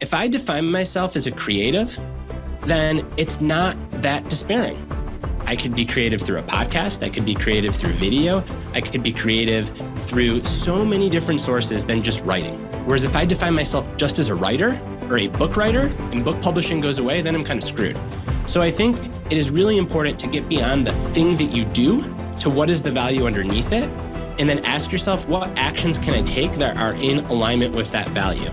if I define myself as a creative, then it's not that despairing. I could be creative through a podcast. I could be creative through video. I could be creative through so many different sources than just writing. Whereas if I define myself just as a writer or a book writer and book publishing goes away, then I'm kind of screwed. So I think it is really important to get beyond the thing that you do to what is the value underneath it, and then ask yourself, what actions can I take that are in alignment with that value?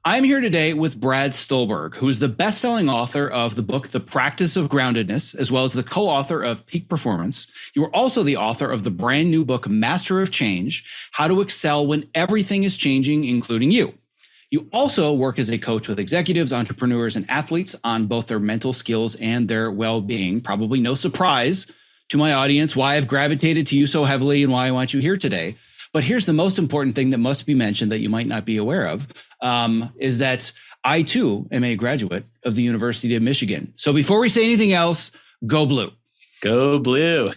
I'm here today with Brad Stulberg, who's the best-selling author of the book, The Practice of Groundedness, as well as the co-author of Peak Performance. You are also the author of the brand new book, Master of Change, How to Excel When Everything is Changing, Including You. You also work as a coach with executives, entrepreneurs, and athletes on both their mental skills and their well-being. Probably no surprise to my audience why I've gravitated to you so heavily and why I want you here today. But here's the most important thing that must be mentioned that you might not be aware of, is that I too am a graduate of the University of Michigan. So before we say anything else, go blue. Go blue.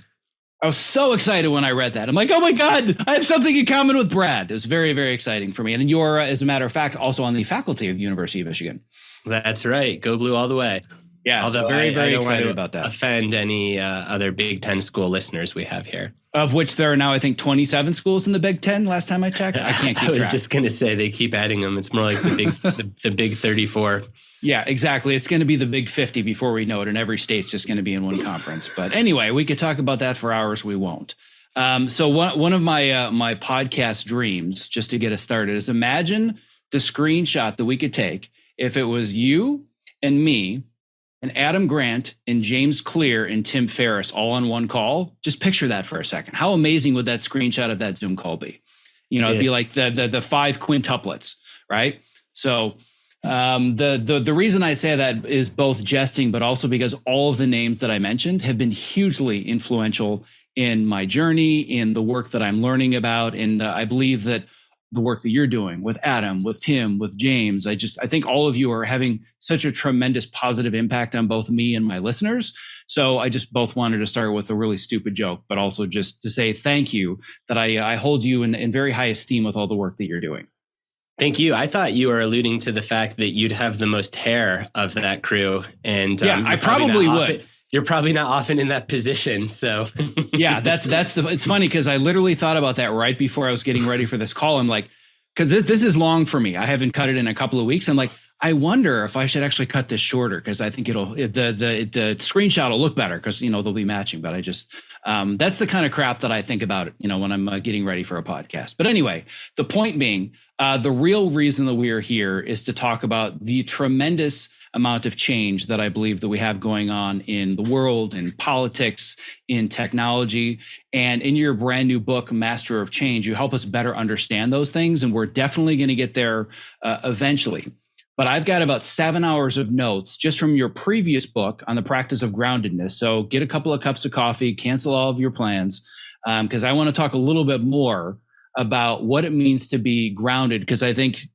I was so excited when I read that. I'm like, oh my God, I have something in common with Brad. It was very, very exciting for me. And you're, as a matter of fact, also on the faculty of the University of Michigan. That's right. Go blue all the way. Yeah, although so very, very excited about that. Offend any other Big Ten school listeners we have here. Of which there are now, I think, 27 schools in the Big Ten. Last time I checked, I can't keep track. I was just going to say they keep adding them. It's more like the big 34. Yeah, exactly. It's going to be the big 50 before we know it, and every state's just going to be in one conference. But anyway, we could talk about that for hours. We won't. So one of my podcast dreams, just to get us started, is imagine the screenshot that we could take if it was you and me and Adam Grant and James Clear and Tim Ferriss all on one call. Just picture that for a second. How amazing would that screenshot of that Zoom call be? You know, it'd be like the five quintuplets, right? So the reason I say that is both jesting, but also because all of the names that I mentioned have been hugely influential in my journey, in the work that I'm learning about. And I believe that the work that you're doing with Adam, with Tim, with James, I think all of you are having such a tremendous positive impact on both me and my listeners. So I just both wanted to start with a really stupid joke, but also just to say thank you, that I hold you in very high esteem with all the work that you're doing. Thank you. I thought you were alluding to the fact that you'd have the most hair of that crew. And yeah, I probably would. You're probably not often in that position, so. Yeah, it's funny because I literally thought about that right before I was getting ready for this call. I'm like, because this is long for me. I haven't cut it in a couple of weeks. I'm like, I wonder if I should actually cut this shorter because I think the screenshot will look better because they'll be matching. But I just that's the kind of crap that I think about when I'm getting ready for a podcast. But anyway, the point being, the real reason that we are here is to talk about the tremendous amount of change that I believe that we have going on in the world, in politics, in technology. And in your brand new book, Master of Change, you help us better understand those things. And we're definitely going to get there eventually. But I've got about 7 hours of notes just from your previous book on the practice of groundedness. So get a couple of cups of coffee, cancel all of your plans, because I want to talk a little bit more about what it means to be grounded, because I think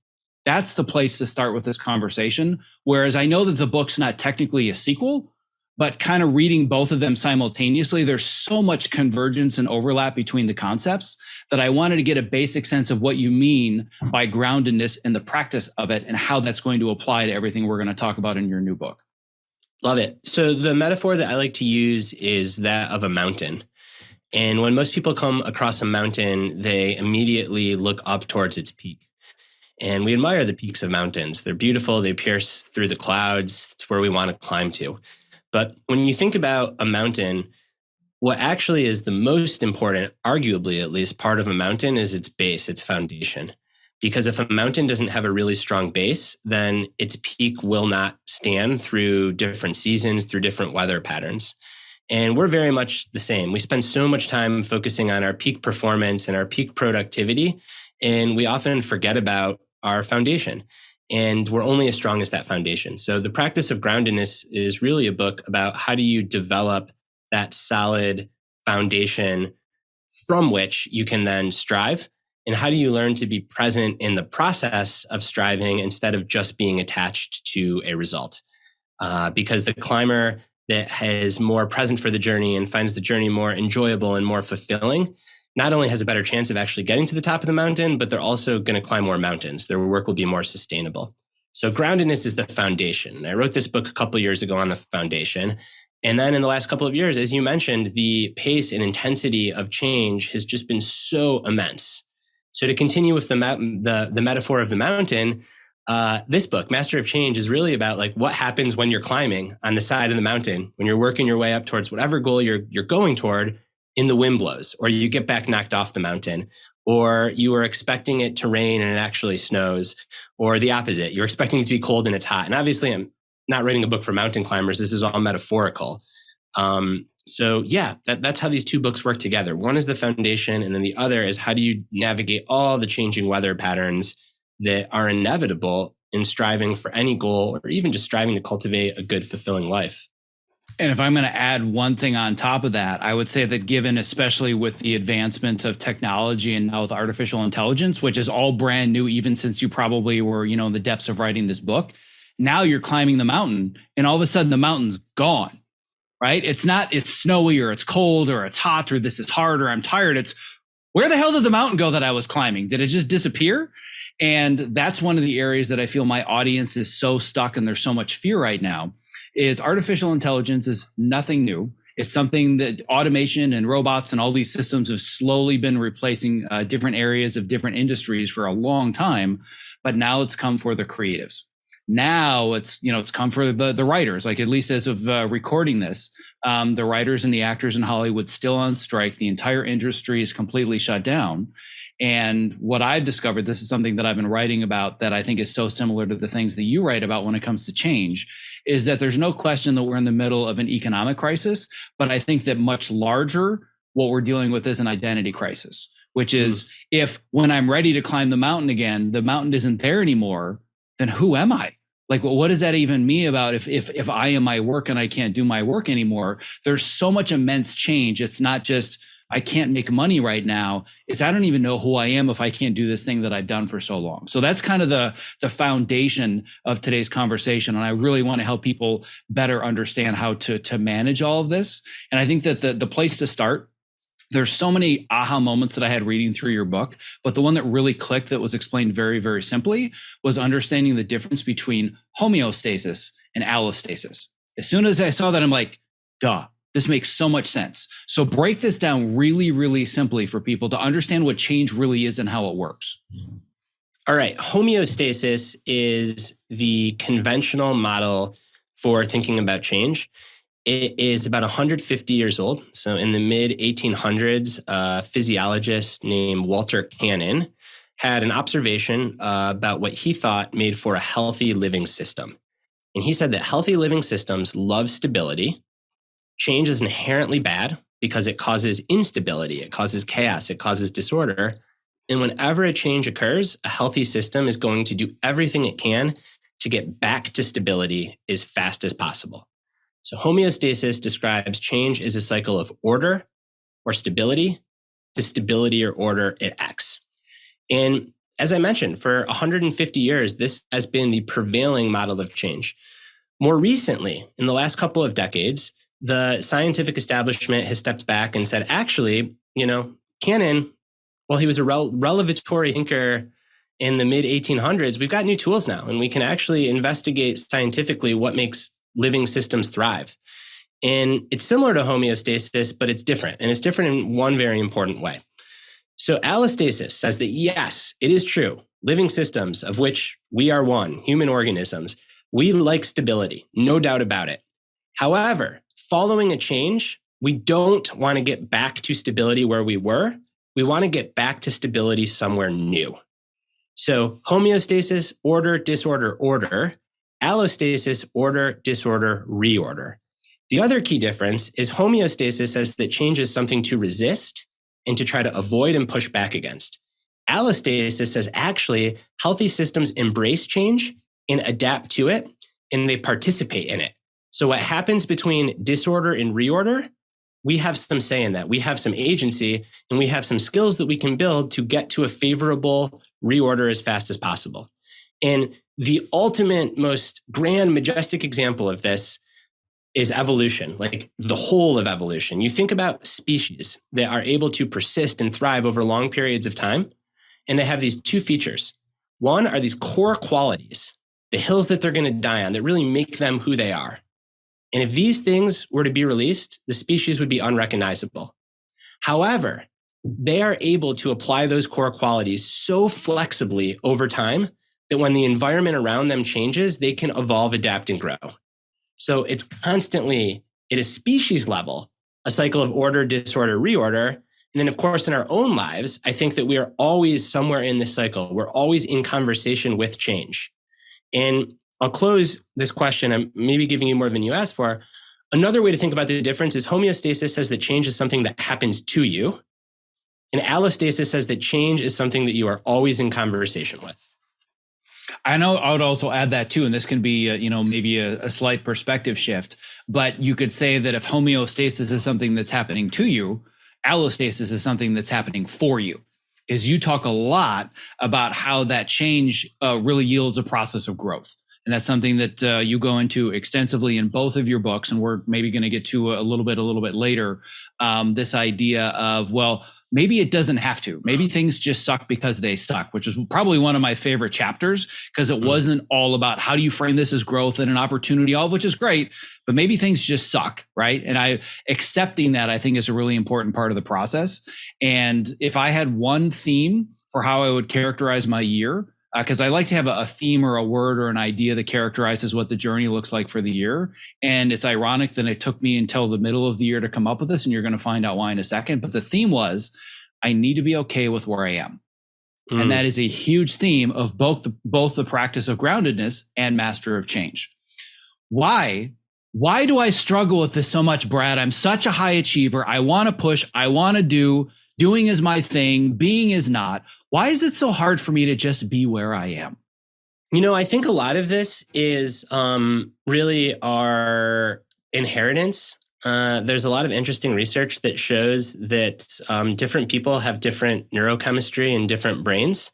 that's the place to start with this conversation. Whereas I know that the book's not technically a sequel, but kind of reading both of them simultaneously, there's so much convergence and overlap between the concepts that I wanted to get a basic sense of what you mean by groundedness and the practice of it and how that's going to apply to everything we're going to talk about in your new book. Love it. So the metaphor that I like to use is that of a mountain. And when most people come across a mountain, they immediately look up towards its peak. And we admire the peaks of mountains. They're beautiful. They pierce through the clouds. It's where we want to climb to. But when you think about a mountain, what actually is the most important, arguably at least, part of a mountain is its base, its foundation. Because if a mountain doesn't have a really strong base, then its peak will not stand through different seasons, through different weather patterns. And we're very much the same. We spend so much time focusing on our peak performance and our peak productivity, and we often forget about our foundation. And we're only as strong as that foundation. So the practice of groundedness is really a book about how do you develop that solid foundation from which you can then strive, and how do you learn to be present in the process of striving instead of just being attached to a result. Because the climber that is more present for the journey and finds the journey more enjoyable and more fulfilling, not only has a better chance of actually getting to the top of the mountain, but they're also going to climb more mountains. Their work will be more sustainable. So groundedness is the foundation. I wrote this book a couple of years ago on the foundation. And then in the last couple of years, as you mentioned, the pace and intensity of change has just been so immense. So to continue with the metaphor of the mountain, this book, Master of Change, is really about like what happens when you're climbing on the side of the mountain, when you're working your way up towards whatever goal you're going toward, and the wind blows, or you get back knocked off the mountain, or you are expecting it to rain and it actually snows, or the opposite. You're expecting it to be cold and it's hot. And obviously, I'm not writing a book for mountain climbers. This is all metaphorical. So yeah, that's how these two books work together. One is the foundation, and then the other is how do you navigate all the changing weather patterns that are inevitable in striving for any goal, or even just striving to cultivate a good, fulfilling life. And if I'm going to add one thing on top of that, I would say that given, especially with the advancement of technology and now with artificial intelligence, which is all brand new, even since you probably were, in the depths of writing this book, now you're climbing the mountain and all of a sudden the mountain's gone, right? It's snowy or it's cold or it's hot or this is hard or I'm tired. It's where the hell did the mountain go that I was climbing? Did it just disappear? And that's one of the areas that I feel my audience is so stuck and there's so much fear right now. Is artificial intelligence is nothing new. It's something that automation and robots and all these systems have slowly been replacing different areas of different industries for a long time, but now it's come for the creatives. Now it's come for the writers, like at least as of recording this, the writers and the actors in Hollywood still on strike. The entire industry is completely shut down. And what I've discovered, this is something that I've been writing about that I think is so similar to the things that you write about when it comes to change, is that there's no question that we're in the middle of an economic crisis, but I think that much larger, what we're dealing with is an identity crisis, which is if when I'm ready to climb the mountain again, the mountain isn't there anymore, then who am I? Like, well, what does that even mean about if I am my work and I can't do my work anymore? There's so much immense change. It's not just I can't make money right now. It's I don't even know who I am if I can't do this thing that I've done for so long. So that's kind of the foundation of today's conversation. And I really want to help people better understand how to manage all of this. And I think that the place to start, there's so many aha moments that I had reading through your book, but the one that really clicked that was explained very, very simply was understanding the difference between homeostasis and allostasis. As soon as I saw that, I'm like, duh. This makes so much sense. So break this down really, really simply for people to understand what change really is and how it works. All right. Homeostasis is the conventional model for thinking about change. It is about 150 years old. So in the mid 1800s, a physiologist named Walter Cannon had an observation about what he thought made for a healthy living system. And he said that healthy living systems love stability. Change is inherently bad because it causes instability, it causes chaos, it causes disorder. And whenever a change occurs, a healthy system is going to do everything it can to get back to stability as fast as possible. So homeostasis describes change as a cycle of order or stability to stability or order at X. And as I mentioned, for 150 years, this has been the prevailing model of change. More recently, in the last couple of decades, the scientific establishment has stepped back and said, actually, Cannon, well, he was a revelatory thinker in the mid 1800s. We've got new tools now, and we can actually investigate scientifically what makes living systems thrive. And it's similar to homeostasis, but it's different. And it's different in one very important way. So Allostasis says that, yes, it is true. Living systems, of which we are one, human organisms, we like stability, no doubt about it. However, following a change, we don't want to get back to stability where we were. We want to get back to stability somewhere new. So homeostasis, order, disorder, order. Allostasis, order, disorder, reorder. The other key difference is homeostasis says that change is something to resist and to try to avoid and push back against. Allostasis says actually healthy systems embrace change and adapt to it, and they participate in it. So what happens between disorder and reorder, we have some say in that. We have some agency and we have some skills that we can build to get to a favorable reorder as fast as possible. And the ultimate, most grand, majestic example of this is evolution, like the whole of evolution. You think about species that are able to persist and thrive over long periods of time, and they have these two features. One are these core qualities, the hills that they're going to die on, that really make them who they are. And if these things were to be released, the species would be unrecognizable. However, they are able to apply those core qualities so flexibly over time that when the environment around them changes, they can evolve, adapt, and grow. So it's constantly, at a species level, a cycle of order, disorder, reorder. And then, of course, in our own lives, I think that we are always somewhere in this cycle. We're always in conversation with change. And I'll close this question. I'm maybe giving you more than you asked for. Another way to think about the difference is homeostasis says that change is something that happens to you. And allostasis says that change is something that you are always in conversation with. I know I would also add that too, and this can be, maybe a slight perspective shift, but you could say that if homeostasis is something that's happening to you, allostasis is something that's happening for you. Because you talk a lot about how that change really yields a process of growth. And that's something that you go into extensively in both of your books, and we're maybe going to get to a little bit later. This idea of, well, maybe it doesn't have to. Maybe things just suck because they suck, which is probably one of my favorite chapters, because it wasn't all about how do you frame this as growth and an opportunity, all of which is great, but maybe things just suck, right? And accepting that, I think, is a really important part of the process. And if I had one theme for how I would characterize my year, because I like to have a theme or a word or an idea that characterizes what the journey looks like for the year. And it's ironic that it took me until the middle of the year to come up with this, and you're going to find out why in a second. But the theme was, I need to be okay with where I am. And that is a huge theme of both the practice of groundedness and master of change. Why do I struggle with this so much, Brad? I'm such a high achiever. I want to push. I want to do. Doing is my thing. Being is not. Why is it so hard for me to just be where I am? I think a lot of this is really our inheritance. There's a lot of interesting research that shows that different people have different neurochemistry and different brains.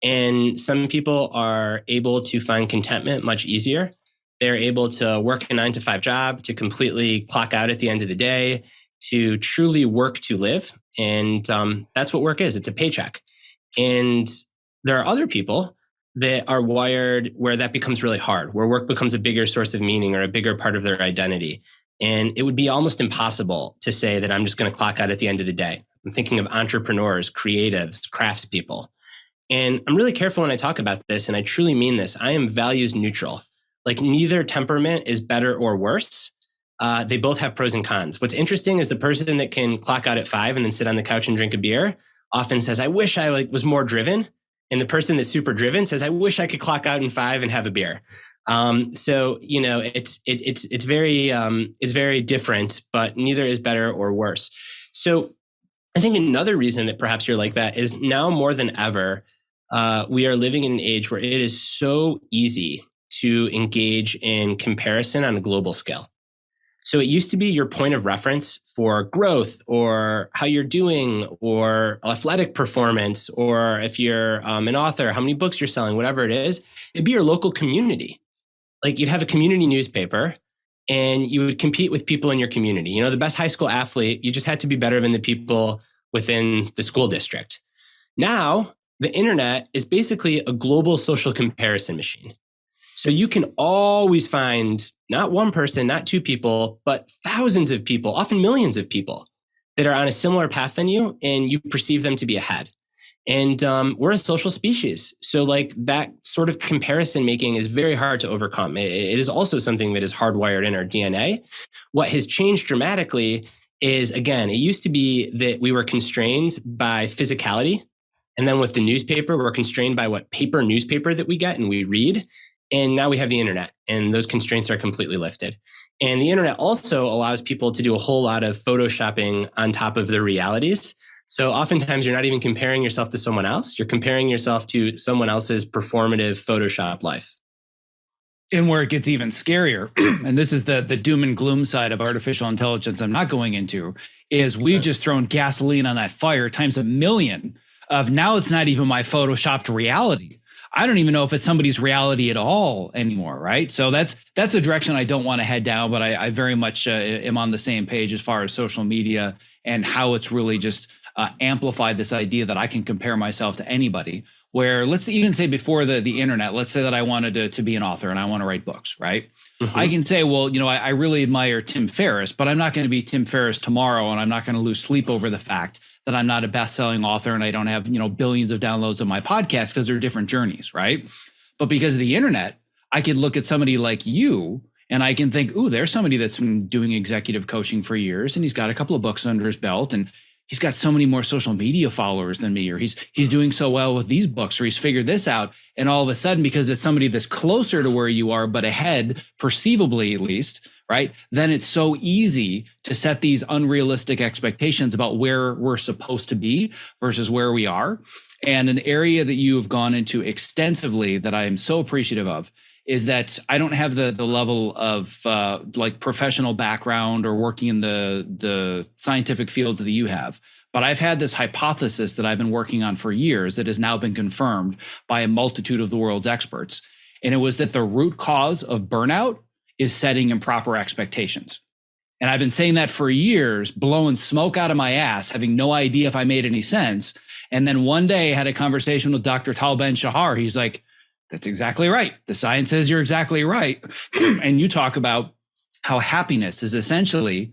And some people are able to find contentment much easier. They're able to work a 9-to-5 job, to completely clock out at the end of the day, to truly work to live. And that's what work is. It's a paycheck. And there are other people that are wired where that becomes really hard, where work becomes a bigger source of meaning or a bigger part of their identity. And it would be almost impossible to say that I'm just going to clock out at the end of the day. I'm thinking of entrepreneurs, creatives, craftspeople. And I'm really careful when I talk about this, and I truly mean this. I am values neutral. Like, neither temperament is better or worse. They both have pros and cons. What's interesting is the person that can clock out at 5 and then sit on the couch and drink a beer often says, I wish I was more driven. And the person that's super driven says, I wish I could clock out in 5 and have a beer. So it's very different, but neither is better or worse. So I think another reason that perhaps you're like that is now more than ever, we are living in an age where it is so easy to engage in comparison on a global scale. So it used to be your point of reference for growth or how you're doing or athletic performance, or if you're an author, how many books you're selling, whatever it is, it'd be your local community. Like, you'd have a community newspaper and you would compete with people in your community. The best high school athlete, you just had to be better than the people within the school district. Now, the internet is basically a global social comparison machine. So you can always find not one person, not two people, but thousands of people, often millions of people that are on a similar path than you, and you perceive them to be ahead. And we're a social species. So like, that sort of comparison making is very hard to overcome. It is also something that is hardwired in our DNA. What has changed dramatically is, again, it used to be that we were constrained by physicality. And then with the newspaper, we're constrained by what paper newspaper that we get and we read. And now we have the internet, and those constraints are completely lifted. And the internet also allows people to do a whole lot of photoshopping on top of their realities. So oftentimes you're not even comparing yourself to someone else. You're comparing yourself to someone else's performative Photoshop life. And where it gets even scarier, and this is the doom and gloom side of artificial intelligence I'm not going into, is we've just thrown gasoline on that fire times a million of now it's not even my photoshopped reality. I don't even know if it's somebody's reality at all anymore, right? So that's a direction I don't want to head down, but I very much am on the same page as far as social media and how it's really just amplified this idea that I can compare myself to anybody. Where let's even say before the internet, let's say that I wanted to be an author and I want to write books, right? I can say, well, I really admire Tim Ferriss, but I'm not going to be Tim Ferriss tomorrow, and I'm not going to lose sleep over the fact that I'm not a best-selling author and I don't have, billions of downloads of my podcast, because they're different journeys, right? But because of the internet, I could look at somebody like you and I can think, ooh, there's somebody that's been doing executive coaching for years and he's got a couple of books under his belt and he's got so many more social media followers than me, or he's doing so well with these books, or he's figured this out. And all of a sudden, because it's somebody that's closer to where you are, but ahead, perceivably at least, right? Then it's so easy to set these unrealistic expectations about where we're supposed to be versus where we are. And an area that you have gone into extensively that I am so appreciative of is that I don't have the level of like professional background or working in the scientific fields that you have. But I've had this hypothesis that I've been working on for years that has now been confirmed by a multitude of the world's experts. And it was that the root cause of burnout is setting improper expectations. And I've been saying that for years, blowing smoke out of my ass, having no idea if I made any sense. And then one day I had a conversation with Dr. Tal Ben-Shahar. He's like, that's exactly right. The science says you're exactly right. And you talk about how happiness is essentially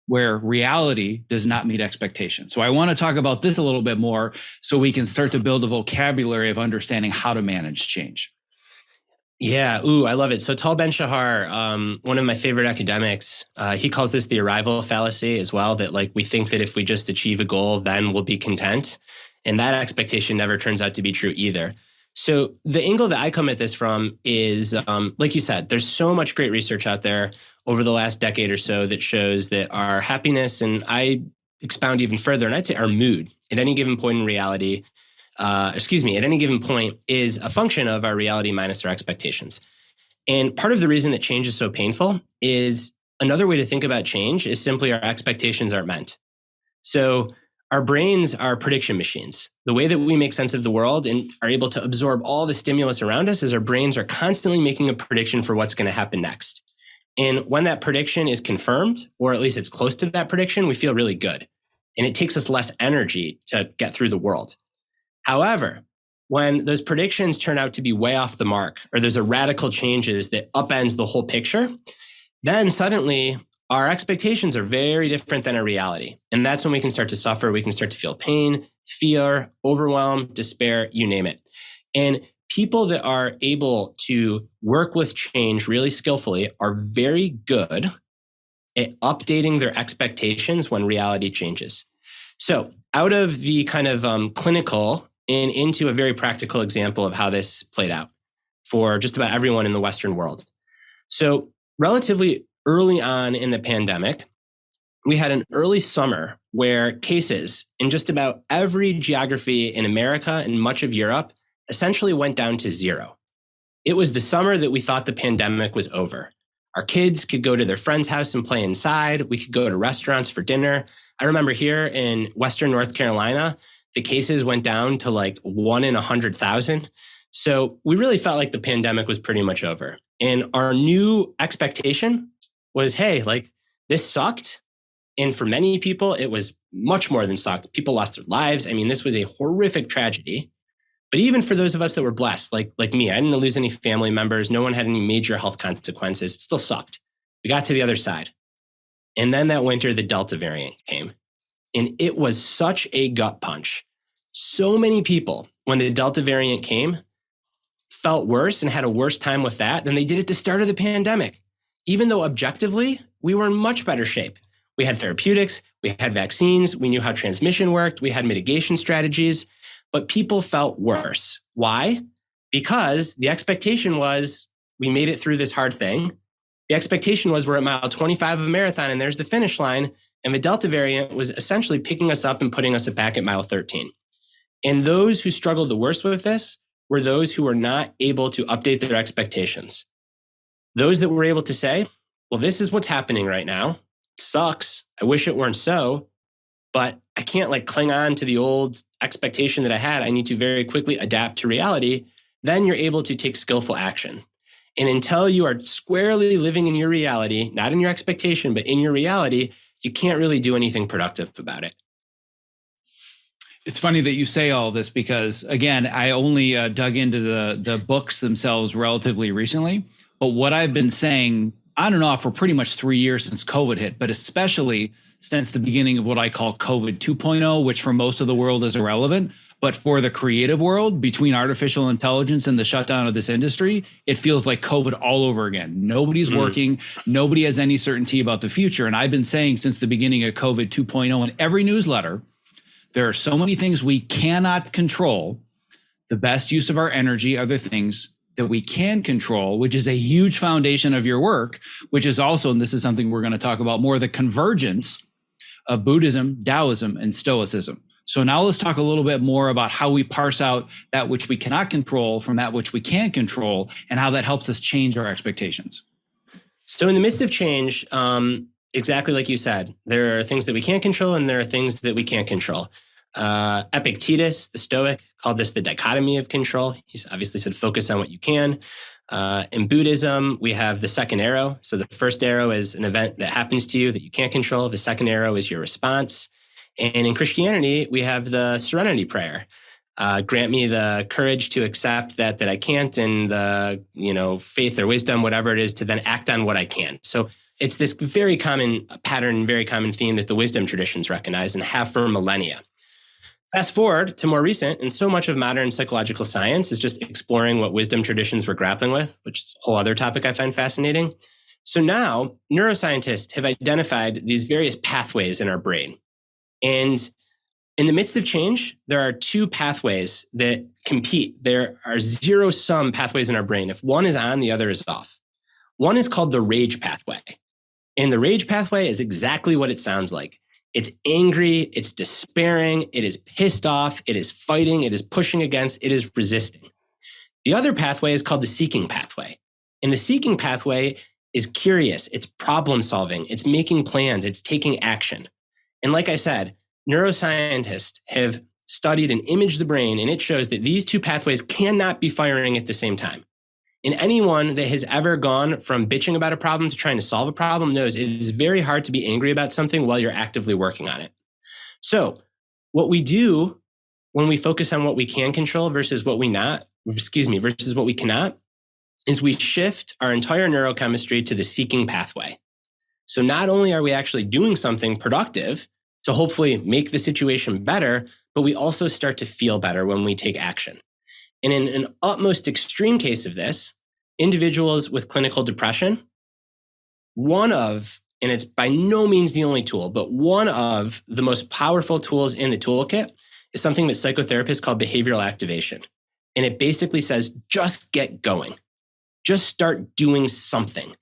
where reality does not meet expectations. So I want to talk about this a little bit more so we can start to build a vocabulary of understanding how to manage change. Yeah. Ooh, I love it. So Tal Ben-Shahar, one of my favorite academics, he calls this the arrival fallacy as well, that like we think that if we just achieve a goal, then we'll be content. And that expectation never turns out to be true either. So the angle that I come at this from is, like you said, there's so much great research out there over the last decade or so that shows that our happiness, and I expound even further, and I'd say our mood at any given point in reality, at any given point is a function of our reality minus our expectations. And part of the reason that change is so painful is another way to think about change is simply our expectations aren't meant. So our brains are prediction machines. The way that we make sense of the world and are able to absorb all the stimulus around us is our brains are constantly making a prediction for what's going to happen next. And when that prediction is confirmed, or at least it's close to that prediction, we feel really good. And it takes us less energy to get through the world. However, when those predictions turn out to be way off the mark, or there's a radical changes that upends the whole picture, then suddenly our expectations are very different than our reality. And that's when we can start to suffer. We can start to feel pain, fear, overwhelm, despair, you name it. And people that are able to work with change really skillfully are very good at updating their expectations when reality changes. So out of the kind of clinical and into a very practical example of how this played out for just about everyone in the Western world. So relatively early on in the pandemic, we had an early summer where cases in just about every geography in America and much of Europe essentially went down to zero. It was the summer that we thought the pandemic was over. Our kids could go to their friend's house and play inside. We could go to restaurants for dinner. I remember here in Western North Carolina, the cases went down to like 1 in 100,000. So we really felt like the pandemic was pretty much over. And our new expectation was, hey, like this sucked. And for many people, it was much more than sucked. People lost their lives. I mean, this was a horrific tragedy. But even for those of us that were blessed, like me, I didn't lose any family members. No one had any major health consequences. It still sucked. We got to the other side. And then that winter, the Delta variant came. And it was such a gut punch. So many people, when the Delta variant came, felt worse and had a worse time with that than they did at the start of the pandemic. Even though objectively, we were in much better shape. We had therapeutics, we had vaccines, we knew how transmission worked, we had mitigation strategies, but people felt worse. Why? Because the expectation was we made it through this hard thing. The expectation was we're at mile 25 of a marathon and there's the finish line. And the Delta variant was essentially picking us up and putting us back at mile 13. And those who struggled the worst with this were those who were not able to update their expectations. Those that were able to say, well, this is what's happening right now. It sucks. I wish it weren't so, but I can't like cling on to the old expectation that I had. I need to very quickly adapt to reality. then you're able to take skillful action. And until you are squarely living in your reality, not in your expectation, but in your reality, you can't really do anything productive about it. It's funny that you say all this because, again, I only dug into the books themselves relatively recently. But what I've been saying on and off for pretty much 3 years since COVID hit, but especially since the beginning of what I call COVID 2.0, which for most of the world is irrelevant. But for the creative world, between artificial intelligence and the shutdown of this industry, it feels like COVID all over again. Nobody's working. Nobody has any certainty about the future. And I've been saying since the beginning of COVID 2.0 in every newsletter, there are so many things we cannot control. The best use of our energy are the things that we can control, which is a huge foundation of your work, which is also, and this is something we're going to talk about more, the convergence of Buddhism, Taoism, and Stoicism. So now let's talk a little bit more about how we parse out that which we cannot control from that which we can control and how that helps us change our expectations. So in the midst of change, exactly like you said, there are things that we can't control and there are things that we can't control. Epictetus, the Stoic, called this the dichotomy of control. He's obviously said focus on what you can. In Buddhism, we have the second arrow. So the first arrow is an event that happens to you that you can't control. The second arrow is your response. And in Christianity, we have the serenity prayer. Grant me the courage to accept that I can't, and the faith or wisdom, whatever it is, to then act on what I can. So it's this very common pattern, very common theme that the wisdom traditions recognize and have for millennia. Fast forward to more recent, and so much of modern psychological science is just exploring what wisdom traditions were grappling with, which is a whole other topic I find fascinating. So now neuroscientists have identified these various pathways in our brain. And in the midst of change, there are two pathways that compete. There are zero-sum pathways in our brain. If one is on, the other is off. One is called the rage pathway. And the rage pathway is exactly what it sounds like. It's angry, it's despairing, it is pissed off, it is fighting, it is pushing against, it is resisting. The other pathway is called the seeking pathway. And the seeking pathway is curious, it's problem solving, it's making plans, it's taking action. And like I said, neuroscientists have studied and imaged the brain, and it shows that these two pathways cannot be firing at the same time. And anyone that has ever gone from bitching about a problem to trying to solve a problem knows it is very hard to be angry about something while you're actively working on it. So what we do when we focus on what we can control versus what we cannot, is we shift our entire neurochemistry to the seeking pathway. So not only are we actually doing something productive to hopefully make the situation better, but we also start to feel better when we take action. And in an utmost extreme case of this, individuals with clinical depression, and it's by no means the only tool, but one of the most powerful tools in the toolkit is something that psychotherapists call behavioral activation. And it basically says, just get going. Just start doing something.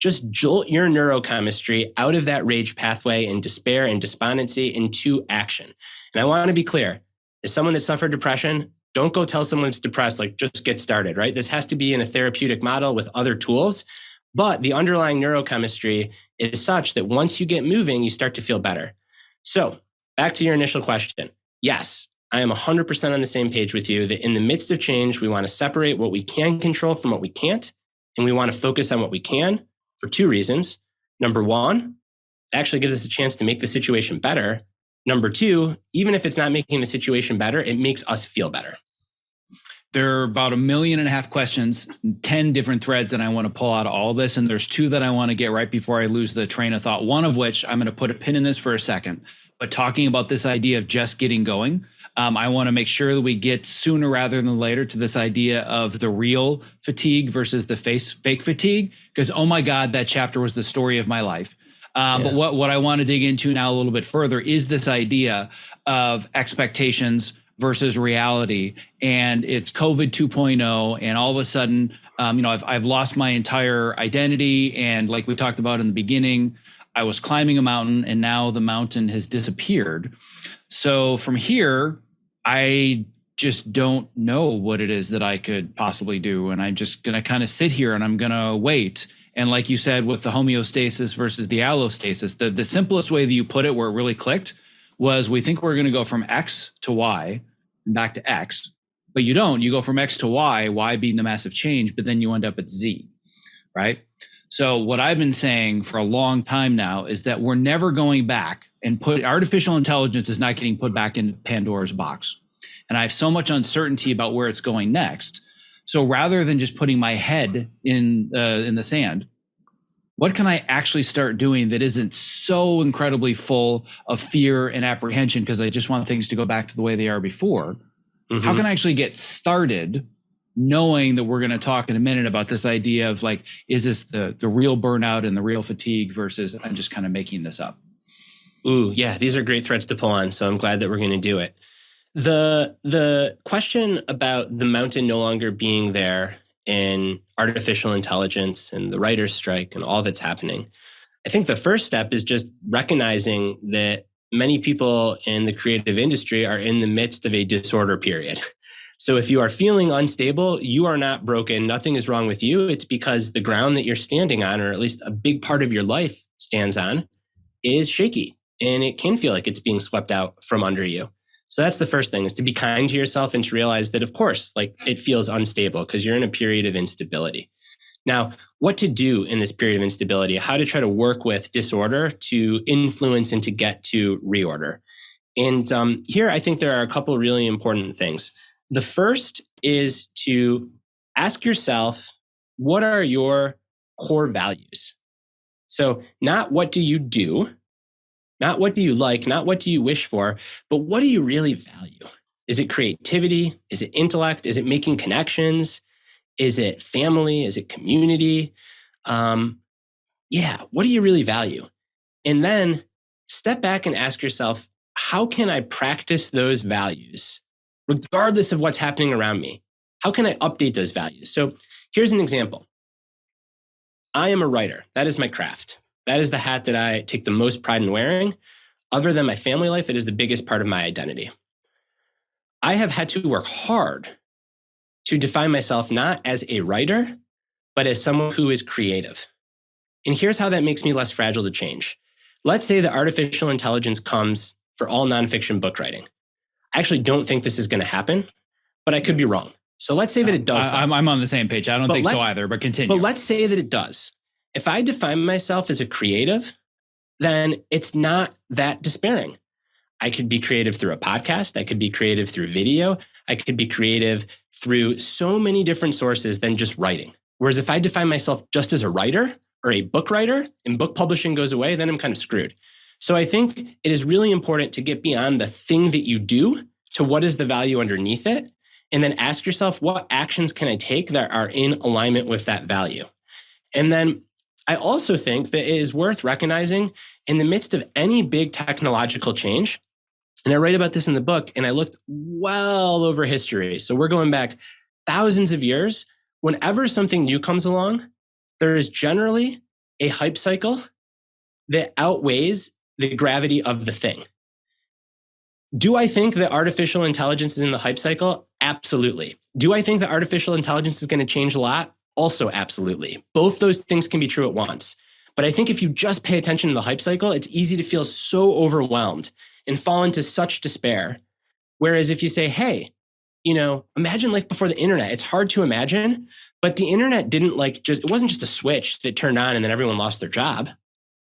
Just jolt your neurochemistry out of that rage pathway and despair and despondency into action. And I want to be clear, as someone that suffered depression, don't go tell someone that's depressed, like, just get started, right? This has to be in a therapeutic model with other tools. But the underlying neurochemistry is such that once you get moving, you start to feel better. So back to your initial question. Yes, I am 100% on the same page with you that in the midst of change, we want to separate what we can control from what we can't. And we want to focus on what we can for two reasons. Number one, it actually gives us a chance to make the situation better. Number two, even if it's not making the situation better, it makes us feel better. There are about 1.5 million questions, 10 different threads that I want to pull out of all of this. And there's two that I want to get right before I lose the train of thought. One of which, I'm going to put a pin in this for a second, but talking about this idea of just getting going, I want to make sure that we get sooner rather than later to this idea of the real fatigue versus the fake fatigue, because, oh my God, that chapter was the story of my life. But what I want to dig into now a little bit further is this idea of expectations versus reality. And it's COVID 2.0. And all of a sudden, I've lost my entire identity. And like we talked about in the beginning, I was climbing a mountain and now the mountain has disappeared. So from here, I just don't know what it is that I could possibly do. And I'm just going to kind of sit here and I'm going to wait. And like you said, with the homeostasis versus the allostasis, the simplest way that you put it where it really clicked was we think we're going to go from X to Y and back to X. but you don't. You go from X to Y being the massive change, but then you end up at Z, right? So what I've been saying for a long time now is that we're never going back and artificial intelligence is not getting put back in Pandora's box. And I have so much uncertainty about where it's going next. So rather than just putting my head in the sand, what can I actually start doing that isn't so incredibly full of fear and apprehension because I just want things to go back to the way they are before? Mm-hmm. How can I actually get started knowing that we're going to talk in a minute about this idea of like, is this the real burnout and the real fatigue versus I'm just kind of making this up? Ooh, yeah, these are great threads to pull on. So I'm glad that we're going to do it. The question about the mountain no longer being there in artificial intelligence and the writer's strike and all that's happening, I think the first step is just recognizing that many people in the creative industry are in the midst of a disorder period. So if you are feeling unstable, you are not broken. Nothing is wrong with you. It's because the ground that you're standing on, or at least a big part of your life stands on, is shaky. And it can feel like it's being swept out from under you. So that's the first thing, is to be kind to yourself and to realize that, of course, like it feels unstable because you're in a period of instability. Now, what to do in this period of instability, how to try to work with disorder to influence and to get to reorder. And here, I think there are a couple of really important things. The first is to ask yourself, what are your core values? So not what do you do, not what do you like, not what do you wish for, but what do you really value? Is it creativity? Is it intellect? Is it making connections? Is it family? Is it community? What do you really value? And then step back and ask yourself, how can I practice those values regardless of what's happening around me? How can I update those values? So here's an example. I am a writer. That is my craft. That is the hat that I take the most pride in wearing. Other than my family life, it is the biggest part of my identity. I have had to work hard to define myself not as a writer, but as someone who is creative. And here's how that makes me less fragile to change. Let's say that artificial intelligence comes for all nonfiction book writing. I actually don't think this is going to happen, but I could be wrong. So let's say that it does. I'm on the same page. I don't think so either, but continue. But let's say that it does. If I define myself as a creative, then it's not that despairing. I could be creative through a podcast. I could be creative through video. I could be creative through so many different sources than just writing. Whereas if I define myself just as a writer or a book writer and book publishing goes away, then I'm kind of screwed. So I think it is really important to get beyond the thing that you do to what is the value underneath it. And then ask yourself, what actions can I take that are in alignment with that value? And then I also think that it is worth recognizing in the midst of any big technological change, and I write about this in the book, and I looked well over history. So we're going back thousands of years. Whenever something new comes along, there is generally a hype cycle that outweighs the gravity of the thing. Do I think that artificial intelligence is in the hype cycle? Absolutely. Do I think that artificial intelligence is going to change a lot? Also, absolutely. Both those things can be true at once. But I think if you just pay attention to the hype cycle, it's easy to feel so overwhelmed and fall into such despair. Whereas if you say, hey, imagine life before the internet. It's hard to imagine, but the internet it wasn't just a switch that turned on and then everyone lost their job,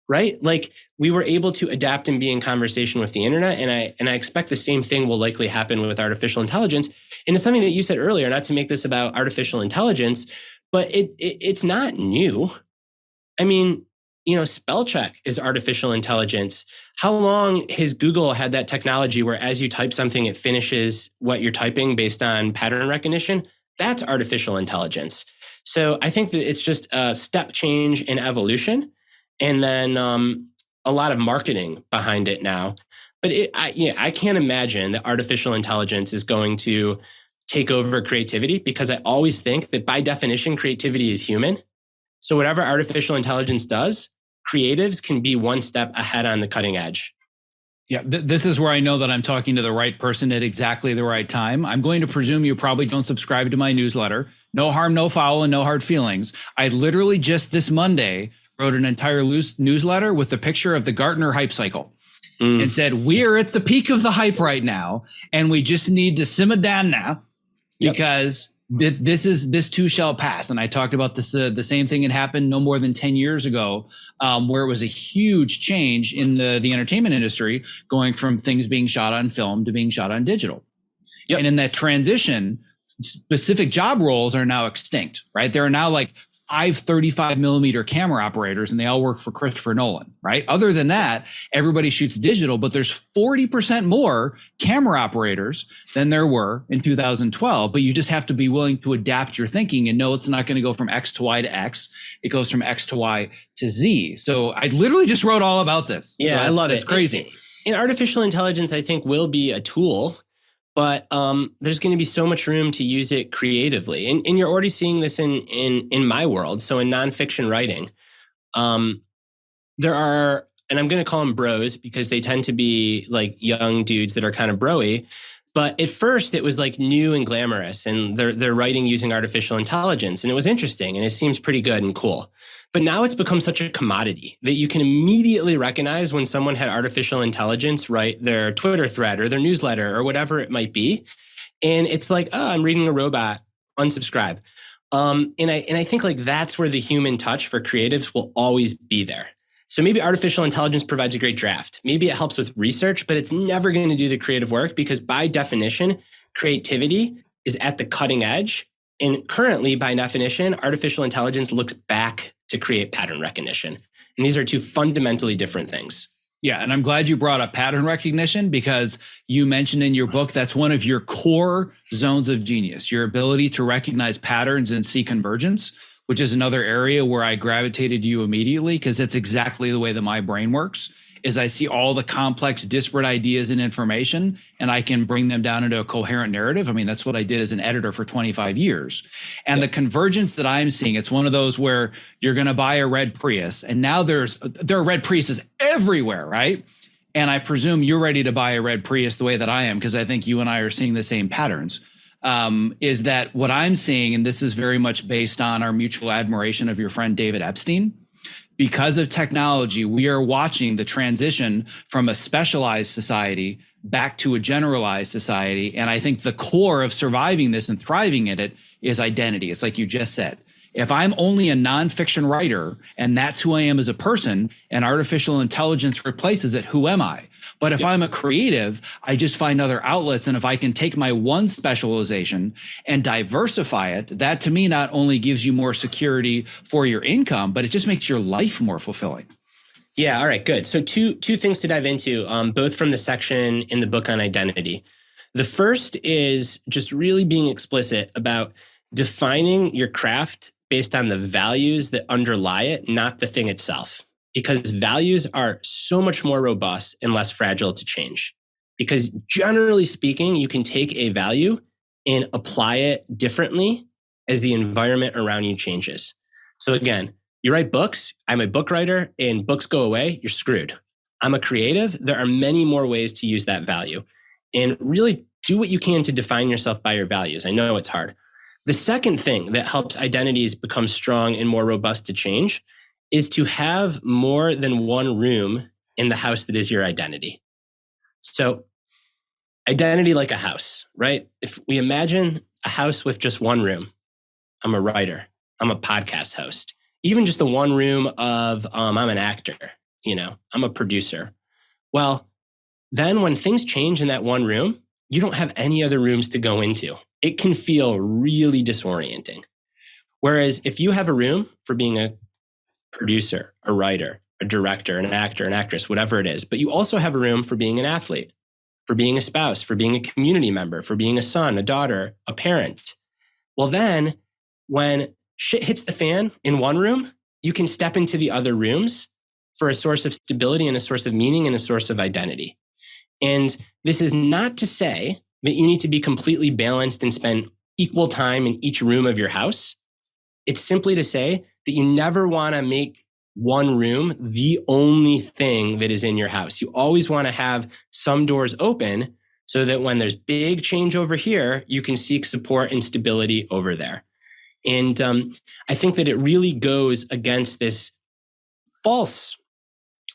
right? Like we were able to adapt and be in conversation with the internet. And I expect the same thing will likely happen with artificial intelligence. And it's something that you said earlier, not to make this about artificial intelligence, but it's not new. I mean, spell check is artificial intelligence. How long has Google had that technology where as you type something, it finishes what you're typing based on pattern recognition? That's artificial intelligence. So I think that it's just a step change in evolution and then a lot of marketing behind it now. But I can't imagine that artificial intelligence is going to take over creativity because I always think that by definition, creativity is human. So whatever artificial intelligence does, creatives can be one step ahead on the cutting edge. Yeah, this is where I know that I'm talking to the right person at exactly the right time. I'm going to presume you probably don't subscribe to my newsletter. No harm, no foul, and no hard feelings. I literally just this Monday wrote an entire newsletter with a picture of the Gartner hype cycle and said, we're at the peak of the hype right now, and we just need to simmer down now Yep. because this too shall pass. And I talked about this, the same thing had happened no more than 10 years ago, where it was a huge change in the entertainment industry, going from things being shot on film to being shot on digital. Yep. And in that transition, specific job roles are now extinct, right? There are now like 35 millimeter camera operators, and they all work for Christopher Nolan, right? Other than that, everybody shoots digital, but there's 40% more camera operators than there were in 2012. But you just have to be willing to adapt your thinking and know it's not going to go from X to Y to X. It goes from X to Y to Z. So I literally just wrote all about this. Yeah, so I love it. It's crazy. And artificial intelligence, I think, will be a tool, but there's going to be so much room to use it creatively. And you're already seeing this in my world. So in nonfiction writing, there are, and I'm going to call them bros because they tend to be like young dudes that are kind of bro-y. But at first it was like new and glamorous, and they're writing using artificial intelligence, and it was interesting and it seems pretty good and cool. But now it's become such a commodity that you can immediately recognize when someone had artificial intelligence write their Twitter thread or their newsletter or whatever it might be. And it's like, oh, I'm reading a robot, unsubscribe. And I think like that's where the human touch for creatives will always be there. So maybe artificial intelligence provides a great draft. Maybe it helps with research, but it's never going to do the creative work because by definition, creativity is at the cutting edge. And currently, by definition, artificial intelligence looks back to create pattern recognition. And these are two fundamentally different things. Yeah, and I'm glad you brought up pattern recognition because you mentioned in your book that's one of your core zones of genius, your ability to recognize patterns and see convergence, which is another area where I gravitated to you immediately because that's exactly the way that my brain works. Is I see all the complex, disparate ideas and information, and I can bring them down into a coherent narrative. I mean, that's what I did as an editor for 25 years. And the convergence that I'm seeing, it's one of those where you're going to buy a red Prius, and now there are red Priuses everywhere, right? And I presume you're ready to buy a red Prius the way that I am, because I think you and I are seeing the same patterns. Is that what I'm seeing, and this is very much based on our mutual admiration of your friend David Epstein. Because of technology, we are watching the transition from a specialized society back to a generalized society. And I think the core of surviving this and thriving in it is identity. It's like you just said. If I'm only a nonfiction writer and that's who I am as a person and artificial intelligence replaces it, who am I? But if I'm a creative, I just find other outlets. And if I can take my one specialization and diversify it, that to me not only gives you more security for your income, but it just makes your life more fulfilling. Yeah. All right, good. So two things to dive into, both from the section in the book on identity. The first is just really being explicit about defining your craft based on the values that underlie it, not the thing itself. Because values are so much more robust and less fragile to change. Because generally speaking, you can take a value and apply it differently as the environment around you changes. So again, you write books, I'm a book writer, and books go away, you're screwed. I'm a creative, there are many more ways to use that value. And really do what you can to define yourself by your values. I know it's hard. The second thing that helps identities become strong and more robust to change is to have more than one room in the house that is your identity. So identity like a house, right? If we imagine a house with just one room, I'm a writer, I'm a podcast host, even just the one room of I'm an actor, I'm a producer. Well, then when things change in that one room, you don't have any other rooms to go into. It can feel really disorienting. Whereas if you have a room for being a producer, a writer, a director, an actor, an actress, whatever it is, but you also have a room for being an athlete, for being a spouse, for being a community member, for being a son, a daughter, a parent. Well, then when shit hits the fan in one room, you can step into the other rooms for a source of stability and a source of meaning and a source of identity. And this is not to say that you need to be completely balanced and spend equal time in each room of your house. It's simply to say that you never want to make one room the only thing that is in your house. You always want to have some doors open so that when there's big change over here, you can seek support and stability over there. And I think that it really goes against this false,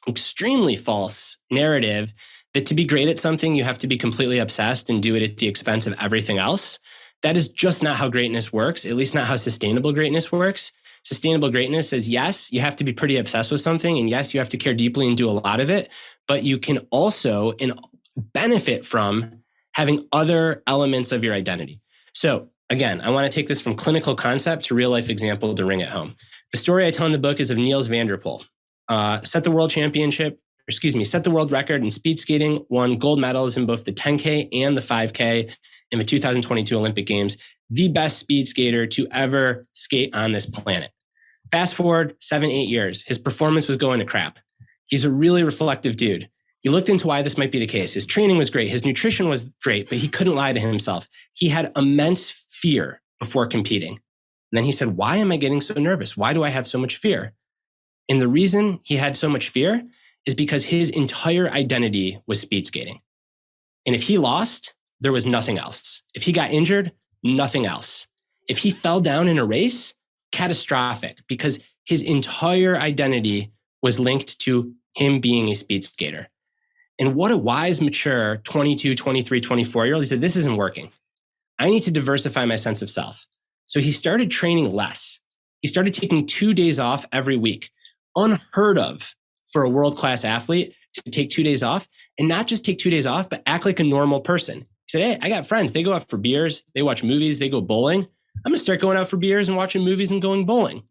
extremely false narrative that to be great at something, you have to be completely obsessed and do it at the expense of everything else. That is just not how greatness works, at least not how sustainable greatness works. Sustainable greatness says, yes, you have to be pretty obsessed with something, and yes, you have to care deeply and do a lot of it, but you can also benefit from having other elements of your identity. So again, I want to take this from clinical concept to real life example to ring it home. The story I tell in the book is of Niels van der Poel. Set the world record in speed skating, won gold medals in both the 10K and the 5K in the 2022 Olympic Games, the best speed skater to ever skate on this planet. Fast forward 7-8 years, his performance was going to crap. He's a really reflective dude. He looked into why this might be the case. His training was great. His nutrition was great, but he couldn't lie to himself. He had immense fear before competing. And then he said, why am I getting so nervous? Why do I have so much fear? And the reason he had so much fear is because his entire identity was speed skating. And if he lost, there was nothing else. If he got injured, nothing else. If he fell down in a race, catastrophic, because his entire identity was linked to him being a speed skater. And what a wise, mature 22, 23, 24-year-old. He said, this isn't working. I need to diversify my sense of self. So he started training less. He started taking 2 days off every week. Unheard of for a world-class athlete to take 2 days off, and not just take 2 days off, but act like a normal person. He said, hey, I got friends. They go out for beers. They watch movies. They go bowling. I'm going to start going out for beers and watching movies and going bowling.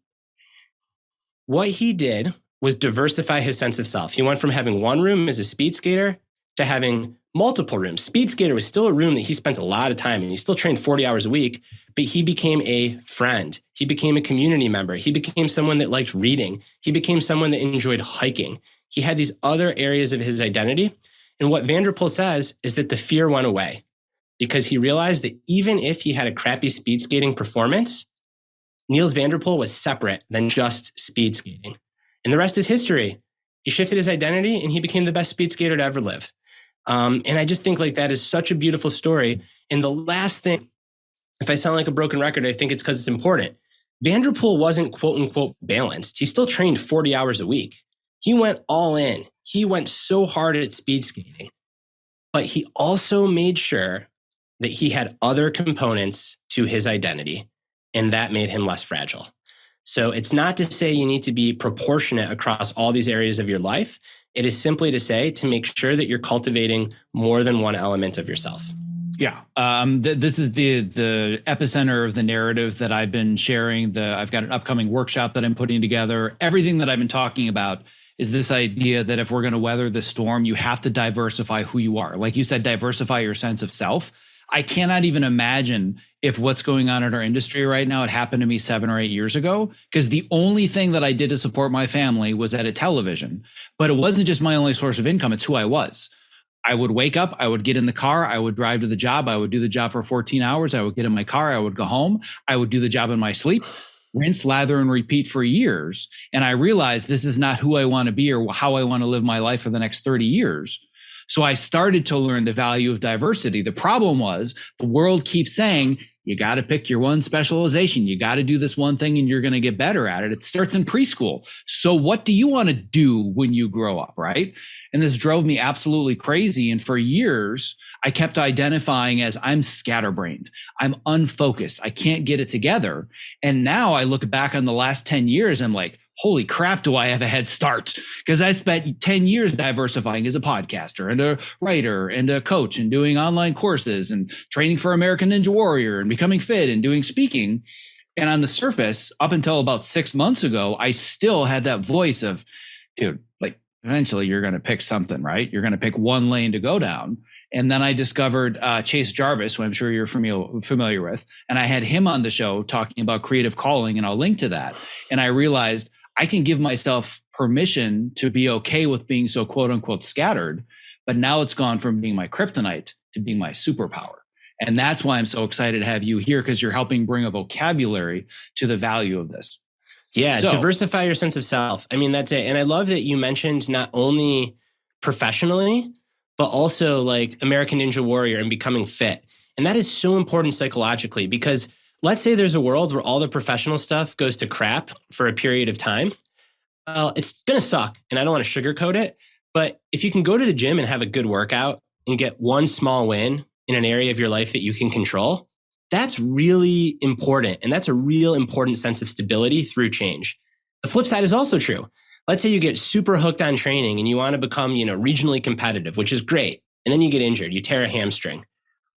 What he did was diversify his sense of self. He went from having one room as a speed skater to having multiple rooms. Speed skater was still a room that he spent a lot of time in. He still trained 40 hours a week, but he became a friend. He became a community member. He became someone that liked reading. He became someone that enjoyed hiking. He had these other areas of his identity. And what van der Poel says is that the fear went away because he realized that even if he had a crappy speed skating performance, Niels van der Poel was separate than just speed skating. And the rest is history. He shifted his identity and he became the best speed skater to ever live. And I just think like that is such a beautiful story. And the last thing, if I sound like a broken record, I think it's because it's important. Van der Poel wasn't quote unquote balanced. He still trained 40 hours a week. He went all in. He went so hard at speed skating, but he also made sure that he had other components to his identity, and that made him less fragile. So it's not to say you need to be proportionate across all these areas of your life. It is simply to say to make sure that you're cultivating more than one element of yourself. Yeah. This is the epicenter of the narrative that I've been sharing. I've got an upcoming workshop that I'm putting together. Everything that I've been talking about is this idea that if we're going to weather the storm, you have to diversify who you are. Like you said, diversify your sense of self. I cannot even imagine if what's going on in our industry right now had happened to me 7 or 8 years ago, because the only thing that I did to support my family was edit television. But it wasn't just my only source of income. It's who I was. I would wake up, I would get in the car, I would drive to the job, I would do the job for 14 hours, I would get in my car, I would go home, I would do the job in my sleep, rinse, lather, and repeat for years. And I realized this is not who I want to be or how I want to live my life for the next 30 years. So I started to learn the value of diversity. The problem was the world keeps saying, you got to pick your one specialization. You got to do this one thing and you're going to get better at it. It starts in preschool. So what do you want to do when you grow up, right? And this drove me absolutely crazy. And for years, I kept identifying as I'm scatterbrained. I'm unfocused. I can't get it together. And now I look back on the last 10 years, I'm like, holy crap, do I have a head start? Because I spent 10 years diversifying as a podcaster and a writer and a coach and doing online courses and training for American Ninja Warrior and becoming fit and doing speaking. And on the surface, up until about 6 months ago, I still had that voice of, dude, like eventually you're going to pick something, right? You're going to pick one lane to go down. And then I discovered Chase Jarvis, who I'm sure you're familiar with. And I had him on the show talking about creative calling, and I'll link to that. And I realized I can give myself permission to be okay with being so quote unquote scattered, but now it's gone from being my kryptonite to being my superpower. And that's why I'm so excited to have you here, because you're helping bring a vocabulary to the value of this. Yeah, so, diversify your sense of self. I mean, that's it. And I love that you mentioned not only professionally, but also like American Ninja Warrior and becoming fit. And that is so important psychologically, because let's say there's a world where all the professional stuff goes to crap for a period of time. Well, it's going to suck, and I don't want to sugarcoat it. But if you can go to the gym and have a good workout and get one small win in an area of your life that you can control, That's really important. And that's a real important sense of stability through change. The flip side is also true. Let's say you get super hooked on training and you want to become, regionally competitive, which is great. And then you get injured, you tear a hamstring.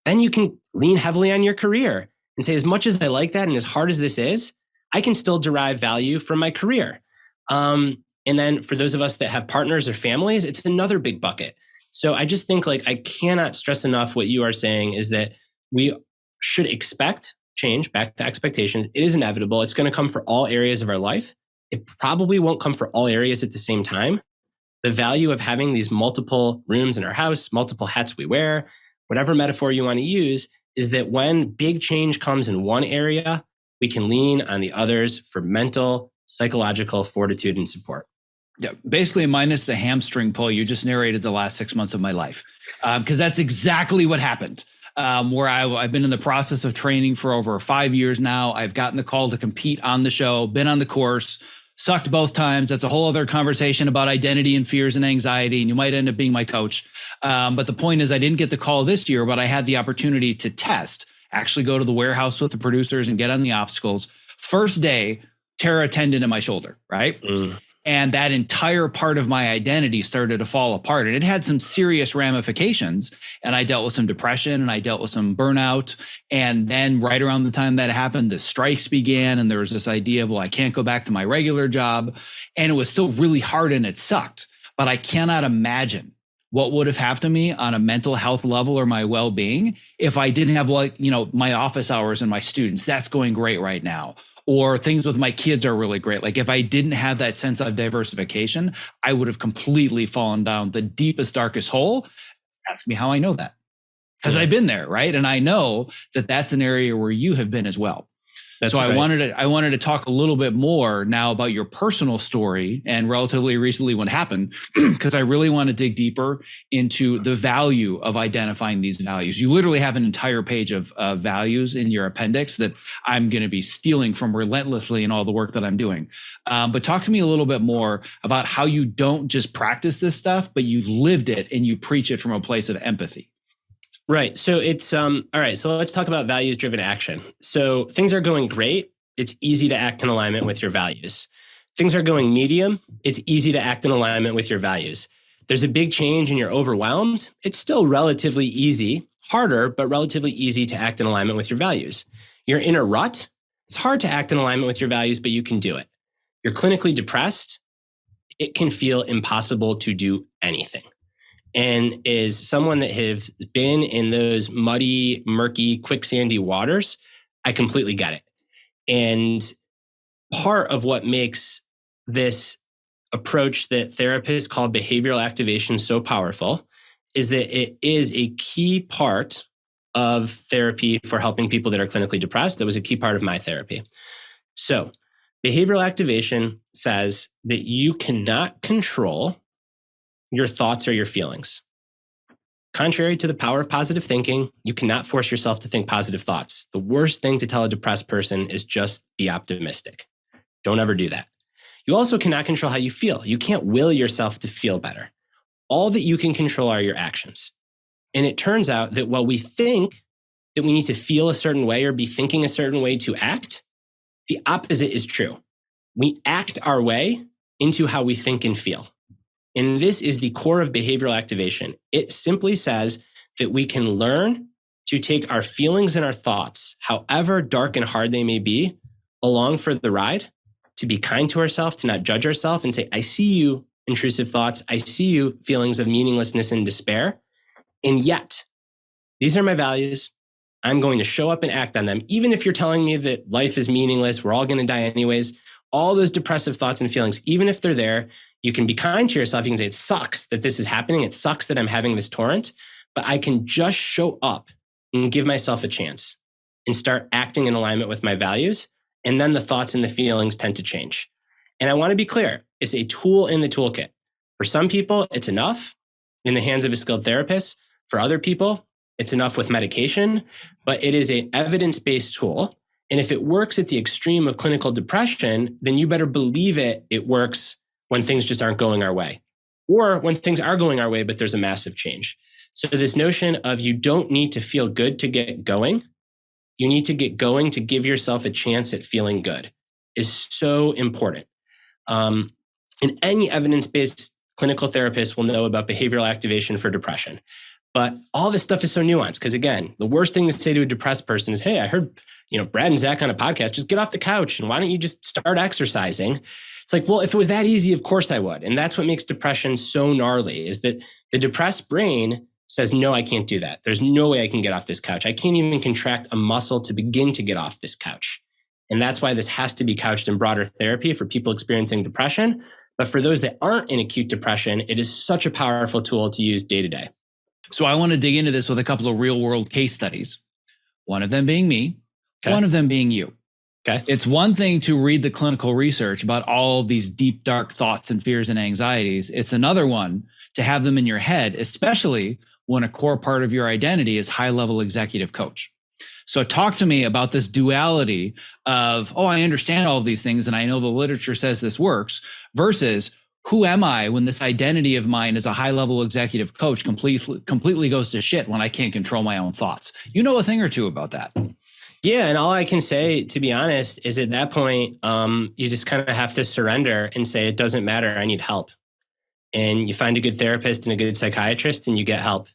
Then you can lean heavily on your career and say, as much as I like that and as hard as this is, I can still derive value from my career. And then for those of us that have partners or families, it's another big bucket. So I just think I cannot stress enough what you are saying is that we should expect change, back to expectations. It is inevitable. It's going to come for all areas of our life. It probably won't come for all areas at the same time. The value of having these multiple rooms in our house, multiple hats we wear, whatever metaphor you want to use, is that when big change comes in one area, we can lean on the others for mental, psychological fortitude and support. Yeah, basically minus the hamstring pull, you just narrated the last 6 months of my life, because that's exactly what happened. Where I've been in the process of training for over 5 years now. I've gotten the call to compete on the show, been on the course, sucked both times. That's a whole other conversation about identity and fears and anxiety, and you might end up being my coach. But the point is I didn't get the call this year, but I had the opportunity to test, actually go to the warehouse with the producers and get on the obstacles. First day, tear a tendon in my shoulder, right? And that entire part of my identity started to fall apart. And it had some serious ramifications. And I dealt with some depression and I dealt with some burnout. And then right around the time that happened, the strikes began. And there was this idea of, well, I can't go back to my regular job. And it was still really hard and it sucked. But I cannot imagine what would have happened to me on a mental health level or my well-being if I didn't have my office hours and my students. That's going great right now. Or things with my kids are really great. If I didn't have that sense of diversification, I would have completely fallen down the deepest, darkest hole. Ask me how I know that. Because I've been there, right? And I know that that's an area where you have been as well. That's so right. I wanted to talk a little bit more now about your personal story and relatively recently what happened, because I really want to dig deeper into the value of identifying these values. You literally have an entire page of values in your appendix that I'm going to be stealing from relentlessly in all the work that I'm doing. But talk to me a little bit more about how you don't just practice this stuff, but you've lived it and you preach it from a place of empathy. Right. So it's, all right. So let's talk about values-driven action. So things are going great. It's easy to act in alignment with your values. Things are going medium. It's easy to act in alignment with your values. There's a big change and you're overwhelmed. It's still relatively easy, harder, but relatively easy to act in alignment with your values. You're in a rut. It's hard to act in alignment with your values, but you can do it. You're clinically depressed. It can feel impossible to do anything. And as someone that has been in those muddy, murky, quicksandy waters, I completely get it. And part of what makes this approach that therapists call behavioral activation so powerful is that it is a key part of therapy for helping people that are clinically depressed. That was a key part of my therapy. So behavioral activation says that you cannot control your thoughts or your feelings. Contrary to the power of positive thinking, you cannot force yourself to think positive thoughts. The worst thing to tell a depressed person is just be optimistic. Don't ever do that. You also cannot control how you feel. You can't will yourself to feel better. All that you can control are your actions. And it turns out that while we think that we need to feel a certain way or be thinking a certain way to act, the opposite is true. We act our way into how we think and feel. And this is the core of behavioral activation. It simply says that we can learn to take our feelings and our thoughts, however dark and hard they may be, along for the ride, to be kind to ourselves, to not judge ourselves and say, I see you, intrusive thoughts. I see you, feelings of meaninglessness and despair. And yet, these are my values. I'm going to show up and act on them. Even if you're telling me that life is meaningless, we're all going to die anyways, all those depressive thoughts and feelings, even if they're there, you can be kind to yourself. You can say, it sucks that this is happening. It sucks that I'm having this torrent, but I can just show up and give myself a chance and start acting in alignment with my values. And then the thoughts and the feelings tend to change. And I want to be clear, it's a tool in the toolkit. For some people, it's enough in the hands of a skilled therapist. For other people, it's enough with medication, but it is an evidence-based tool. And if it works at the extreme of clinical depression, then you better believe it works when things just aren't going our way, or when things are going our way, but there's a massive change. So this notion of you don't need to feel good to get going You need to get going to give yourself a chance at feeling good is so important. And any evidence-based clinical therapist will know about behavioral activation for depression. But all this stuff is so nuanced because, again, the worst thing to say to a depressed person is, hey, I heard, Brad and Zack on a podcast, just get off the couch and why don't you just start exercising? It's like, well, if it was that easy, of course I would. And that's what makes depression so gnarly is that the depressed brain says, no, I can't do that. There's no way I can get off this couch. I can't even contract a muscle to begin to get off this couch. And that's why this has to be couched in broader therapy for people experiencing depression. But for those that aren't in acute depression, it is such a powerful tool to use day to day. So I want to dig into this with a couple of real world case studies. One of them being me, Okay. One of them being you. Okay. It's one thing to read the clinical research about all of these deep, dark thoughts and fears and anxieties. It's another one to have them in your head, especially when a core part of your identity is high-level executive coach. So talk to me about this duality of, oh, I understand all of these things and I know the literature says this works, versus who am I when this identity of mine as a high-level executive coach completely goes to shit when I can't control my own thoughts? You know a thing or two about that. Yeah. And all I can say, to be honest, is at that point, you just kind of have to surrender and say, it doesn't matter. I need help. And you find a good therapist and a good psychiatrist and you get help.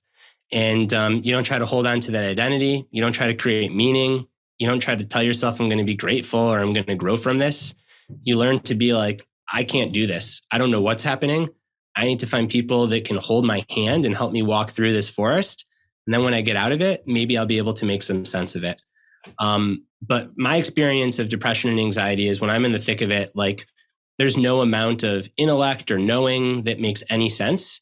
And you don't try to hold on to that identity. You don't try to create meaning. You don't try to tell yourself I'm going to be grateful or I'm going to grow from this. You learn to be like, I can't do this. I don't know what's happening. I need to find people that can hold my hand and help me walk through this forest. And then when I get out of it, maybe I'll be able to make some sense of it. But my experience of depression and anxiety is when I'm in the thick of it, like there's no amount of intellect or knowing that makes any sense.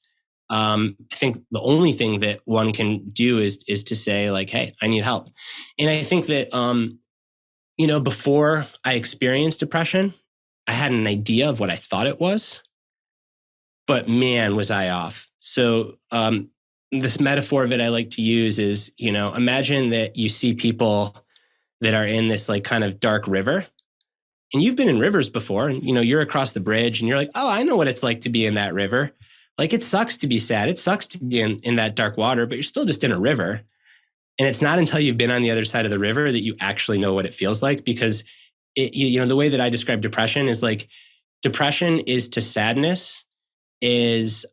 I think the only thing that one can do is to say like, hey, I need help. And I think that, before I experienced depression, I had an idea of what I thought it was, but man, was I off. So, this metaphor that I like to use is, imagine that you see people that are in this like kind of dark river. And you've been in rivers before, and you're across the bridge and you're like, oh, I know what it's like to be in that river. Like it sucks to be sad. It sucks to be in that dark water, but you're still just in a river. And it's not until you've been on the other side of the river that you actually know what it feels like, because the way that I describe depression is like depression is to sadness is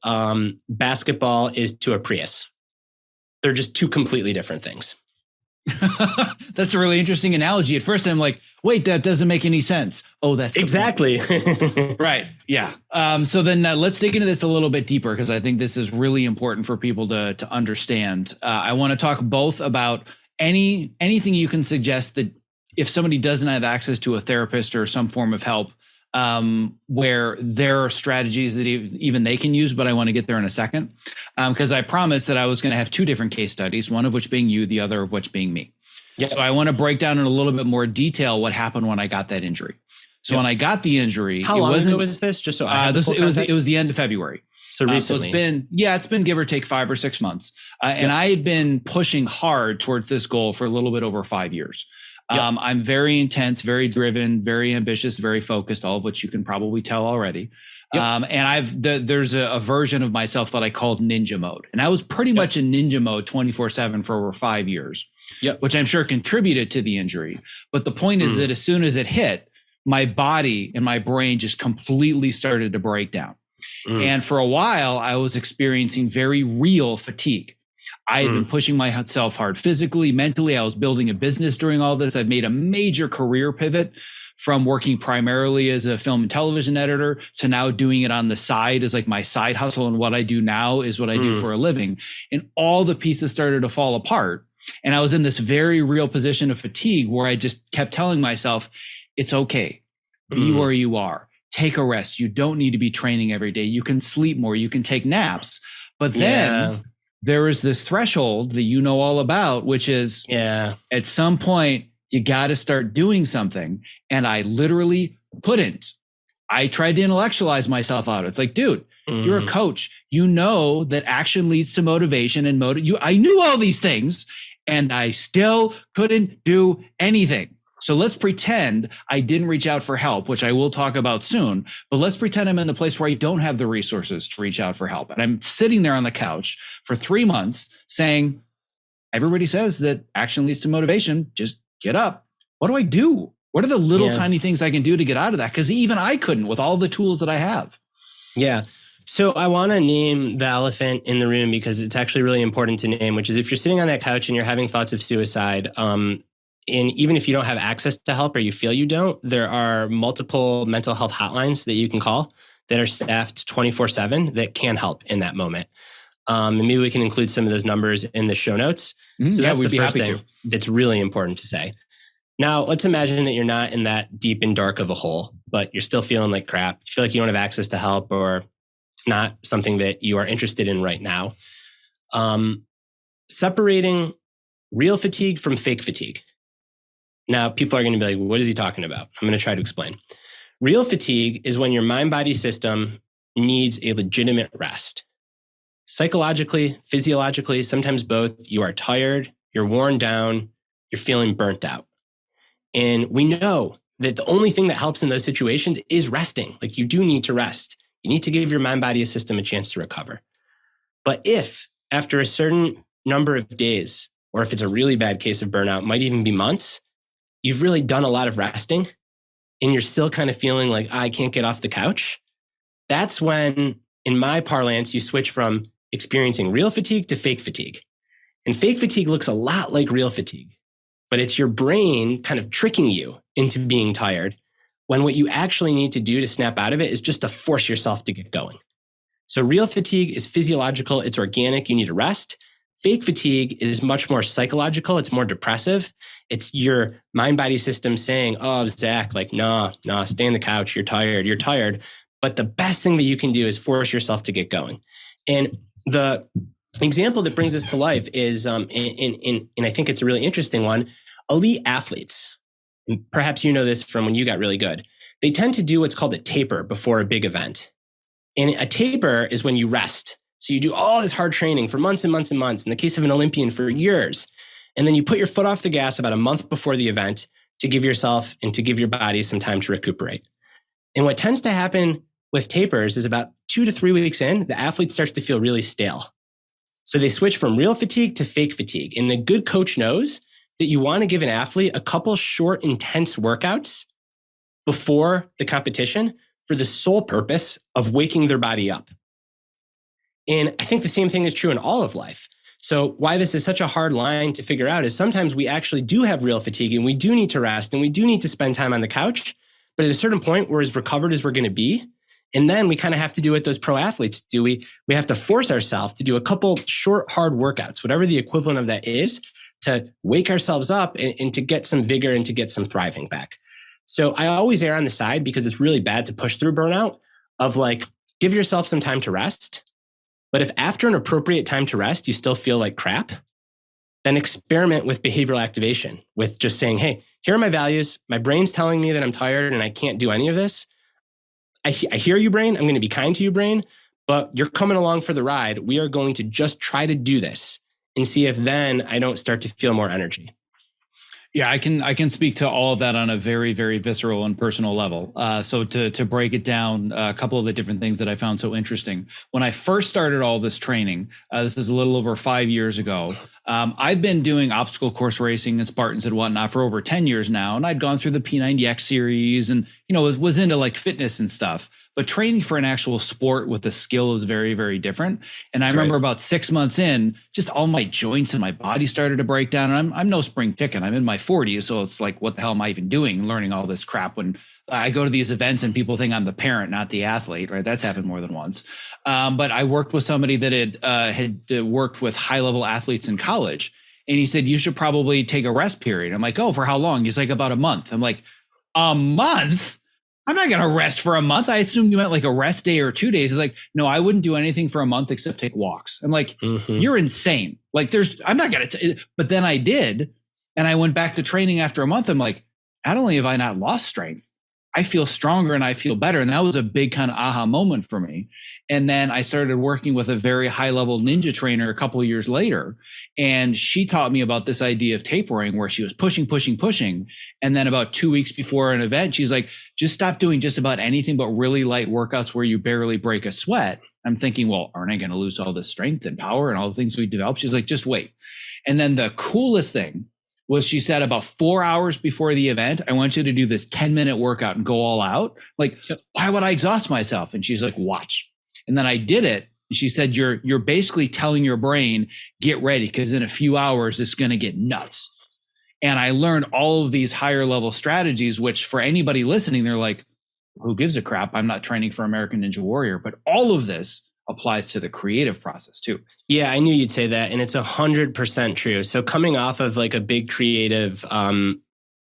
basketball is to a Prius. They're just two completely different things. That's a really interesting analogy. At first, I'm like, wait, that doesn't make any sense. Oh, that's exactly right. Yeah. So then let's dig into this a little bit deeper, because I think this is really important for people to understand. I want to talk both about anything you can suggest that if somebody doesn't have access to a therapist or some form of help, where there are strategies that even they can use, but I want to get there in a second, because I promised that I was going to have two different case studies, one of which being you, the other of which being me. Yep. So I want to break down in a little bit more detail what happened when I got that injury. So when I got the injury, how long ago was this? Just so I have it was the end of February. So recently, so it's been give or take 5 or 6 months, and I had been pushing hard towards this goal for a little bit over 5 years. Yep. I'm very intense, very driven, very ambitious, very focused, all of which you can probably tell already. Yep. And there's a version of myself that I called ninja mode. And I was pretty much in ninja mode 24/7 for over 5 years, which I'm sure contributed to the injury. But the point is that as soon as it hit, my body and my brain just completely started to break down. And for a while, I was experiencing very real fatigue. I had been pushing myself hard physically, mentally. I was building a business during all this. I've made a major career pivot from working primarily as a film and television editor to now doing it on the side as like my side hustle. And what I do now is what I do for a living. And all the pieces started to fall apart. And I was in this very real position of fatigue where I just kept telling myself, it's okay. Be where you are. Take a rest. You don't need to be training every day. You can sleep more. You can take naps. But then there is this threshold that you know all about, which is at some point you got to start doing something. And I literally couldn't. I tried to intellectualize myself out. It's like, dude, you're a coach. You know that action leads to motivation and I knew all these things and I still couldn't do anything. So let's pretend I didn't reach out for help, which I will talk about soon, but let's pretend I'm in the place where I don't have the resources to reach out for help. And I'm sitting there on the couch for 3 months saying, everybody says that action leads to motivation. Just get up. What do I do? What are the little tiny things I can do to get out of that? Because even I couldn't with all the tools that I have. Yeah. So I want to name the elephant in the room because it's actually really important to name, which is if you're sitting on that couch and you're having thoughts of suicide, and even if you don't have access to help or you feel you don't, there are multiple mental health hotlines that you can call that are staffed 24/7 that can help in that moment. And maybe we can include some of those numbers in the show notes. So that's the first thing that's really important to say. Now, let's imagine that you're not in that deep and dark of a hole, but you're still feeling like crap. You feel like you don't have access to help, or it's not something that you are interested in right now. Separating real fatigue from fake fatigue. Now, people are going to be like, what is he talking about? I'm going to try to explain. Real fatigue is when your mind-body system needs a legitimate rest. Psychologically, physiologically, sometimes both, you are tired, you're worn down, you're feeling burnt out. And we know that the only thing that helps in those situations is resting. Like, you do need to rest. You need to give your mind-body system a chance to recover. But if after a certain number of days, or if it's a really bad case of burnout, might even be months, you've really done a lot of resting and you're still kind of feeling like, I can't get off the couch, that's when, in my parlance, you switch from experiencing real fatigue to fake fatigue. And fake fatigue looks a lot like real fatigue, but it's your brain kind of tricking you into being tired when what you actually need to do to snap out of it is just to force yourself to get going. So real fatigue is physiological, it's organic, you need to rest. Fake fatigue is much more psychological, it's more depressive. It's your mind-body system saying, oh, Zack, like, no, stay on the couch, you're tired. But the best thing that you can do is force yourself to get going. And the example that brings this to life is, and I think it's a really interesting one, elite athletes. Perhaps you know this from when you got really good. They tend to do what's called a taper before a big event. And a taper is when you rest. So you do all this hard training for months and months and months, in the case of an Olympian for years. And then you put your foot off the gas about a month before the event to give yourself and to give your body some time to recuperate. And what tends to happen with tapers is about 2 to 3 weeks in, the athlete starts to feel really stale. So they switch from real fatigue to fake fatigue. And a good coach knows that you want to give an athlete a couple short, intense workouts before the competition for the sole purpose of waking their body up. And I think the same thing is true in all of life. So why this is such a hard line to figure out is sometimes we actually do have real fatigue and we do need to rest and we do need to spend time on the couch. But at a certain point, we're as recovered as we're going to be. And then we kind of have to do what those pro athletes do. We have to force ourselves to do a couple short, hard workouts, whatever the equivalent of that is, to wake ourselves up and to get some vigor and to get some thriving back. So I always err on the side, because it's really bad to push through burnout, of like, give yourself some time to rest. But if after an appropriate time to rest, you still feel like crap, then experiment with behavioral activation, with just saying, hey, here are my values. My brain's telling me that I'm tired and I can't do any of this. I hear you, brain. I'm going to be kind to you, brain, but you're coming along for the ride. We are going to just try to do this and see if then I don't start to feel more energy. Yeah, I can speak to all of that on a very, very visceral and personal level. So to break it down, a couple of the different things that I found so interesting. When I first started all this training, this is a little over 5 years ago, I've been doing obstacle course racing and Spartans and whatnot for over 10 years now. And I'd gone through the P90X series and, was into like fitness and stuff. But training for an actual sport with a skill is very, very different. And I remember about 6 months in, just all my joints and my body started to break down. And I'm no spring chicken. I'm in my 40s. So it's like, what the hell am I even doing learning all this crap when I go to these events and people think I'm the parent, not the athlete, right? That's happened more than once. But I worked with somebody that had worked with high-level athletes in college. And he said, you should probably take a rest period. I'm like, oh, for how long? He's like, about a month. I'm like, a month? I'm not going to rest for a month. I assumed you meant like a rest day or 2 days. He's like, no, I wouldn't do anything for a month except take walks. I'm like, you're insane. Like I'm not going to, but then I did. And I went back to training after a month. I'm like, not only have I not lost strength, I feel stronger and I feel better. And that was a big kind of aha moment for me. And then I started working with a very high level ninja trainer a couple of years later. And she taught me about this idea of tapering, where she was pushing. And then about 2 weeks before an event, she's like, just stop doing just about anything but really light workouts where you barely break a sweat. I'm thinking, well, aren't I going to lose all this strength and power and all the things we developed? She's like, just wait. And then the coolest thing was she said about 4 hours before the event, I want you to do this 10-minute workout and go all out. Like, why would I exhaust myself? And she's like, watch. And then I did it. She said, you're basically telling your brain, get ready, because in a few hours, it's going to get nuts. And I learned all of these higher level strategies, which for anybody listening, they're like, who gives a crap? I'm not training for American Ninja Warrior. But all of this applies to the creative process too. Yeah, I knew you'd say that. And it's 100% true. So coming off of like a big creative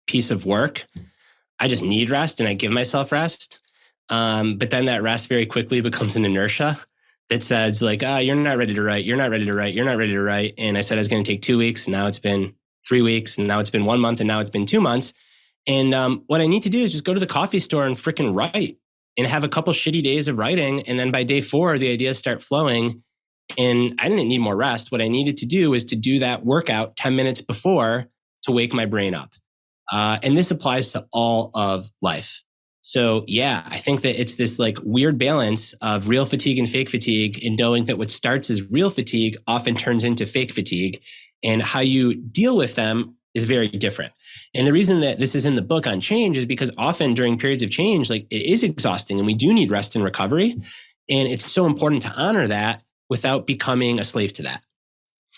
piece of work, I just need rest and I give myself rest. But then that rest very quickly becomes an inertia that says like, you're not ready to write. You're not ready to write. You're not ready to write. And I said I was going to take 2 weeks. And now it's been 3 weeks. And now it's been 1 month. And now it's been 2 months. And what I need to do is just go to the coffee store and freaking write and have a couple shitty days of writing. And then by day 4, the ideas start flowing. And I didn't need more rest. What I needed to do is to do that workout 10 minutes before to wake my brain up. And this applies to all of life. So yeah, I think that it's this like weird balance of real fatigue and fake fatigue, and knowing that what starts as real fatigue often turns into fake fatigue, and how you deal with them is very different. And the reason that this is in the book on change is because often during periods of change, like it is exhausting and we do need rest and recovery. And it's so important to honor that without becoming a slave to that.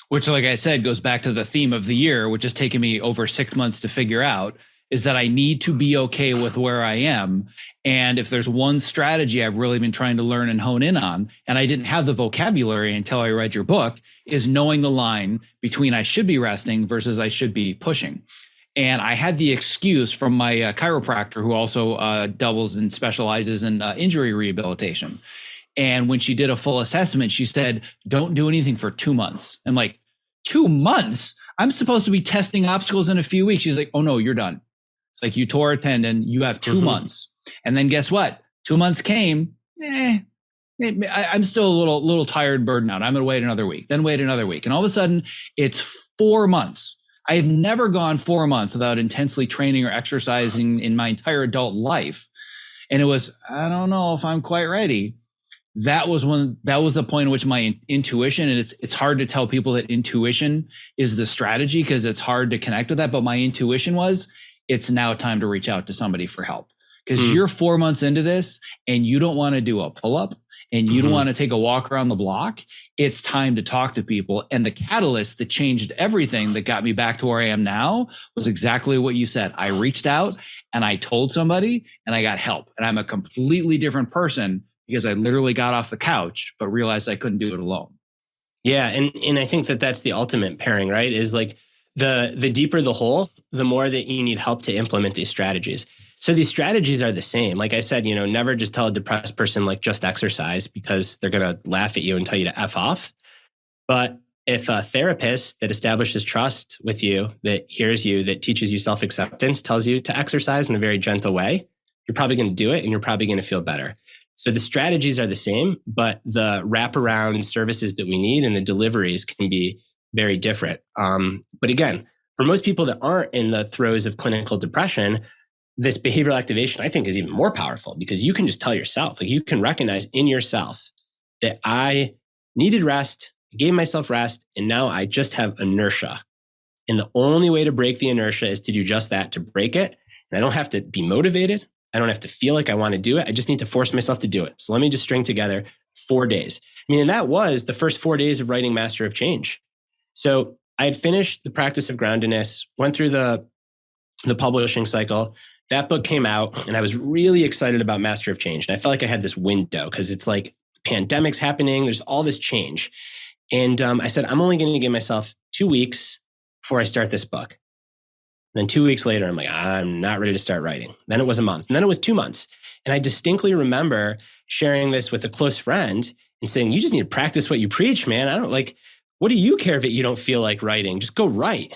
Which, like I said, goes back to the theme of the year, which has taken me over 6 months to figure out, is that I need to be okay with where I am. And if there's one strategy I've really been trying to learn and hone in on, and I didn't have the vocabulary until I read your book, is knowing the line between I should be resting versus I should be pushing. And I had the excuse from my chiropractor, who also doubles and specializes in injury rehabilitation. And when she did a full assessment, she said, don't do anything for 2 months. I'm like, 2 months? I'm supposed to be testing obstacles in a few weeks. She's like, oh no, you're done. It's like, you tore a tendon, you have 2 months. And then guess what? 2 months came. I'm still a little tired, burdened out. I'm going to wait another week, then wait another week. And all of a sudden it's 4 months. I have never gone 4 months without intensely training or exercising in my entire adult life. And it was, I don't know if I'm quite ready. That was the point at which my intuition, and it's hard to tell people that intuition is the strategy because it's hard to connect with that. But my intuition was, it's now time to reach out to somebody for help, because you're 4 months into this and you don't want to do a pull-up and you don't want to take a walk around the block. It's time to talk to people. And the catalyst that changed everything that got me back to where I am now was exactly what you said. I reached out and I told somebody and I got help. And I'm a completely different person because I literally got off the couch, but realized I couldn't do it alone. Yeah. And I think that that's the ultimate pairing, right? Is like the deeper the hole, the more that you need help to implement these strategies. So these strategies are the same. Like I said, never just tell a depressed person, like, just exercise, because they're going to laugh at you and tell you to F off. But if a therapist that establishes trust with you, that hears you, that teaches you self-acceptance, tells you to exercise in a very gentle way, you're probably going to do it and you're probably going to feel better. So the strategies are the same, but the wraparound services that we need and the deliveries can be very different. But again, for most people that aren't in the throes of clinical depression, this behavioral activation, I think, is even more powerful, because you can just tell yourself, like, you can recognize in yourself that I needed rest, gave myself rest, and now I just have inertia. And the only way to break the inertia is to do just that, to break it. And I don't have to be motivated. I don't have to feel like I want to do it. I just need to force myself to do it. So let me just string together 4 days. I mean, and that was the first 4 days of writing Master of Change. So I had finished the Practice of Groundedness, went through the publishing cycle. That book came out and I was really excited about Master of Change. And I felt like I had this window because it's like the pandemic's happening. There's all this change. And I said, I'm only going to give myself 2 weeks before I start this book. And then 2 weeks later, I'm like, I'm not ready to start writing. Then it was a month. And then it was 2 months. And I distinctly remember sharing this with a close friend and saying, you just need to practice what you preach, man. What do you care that you don't feel like writing? Just go write.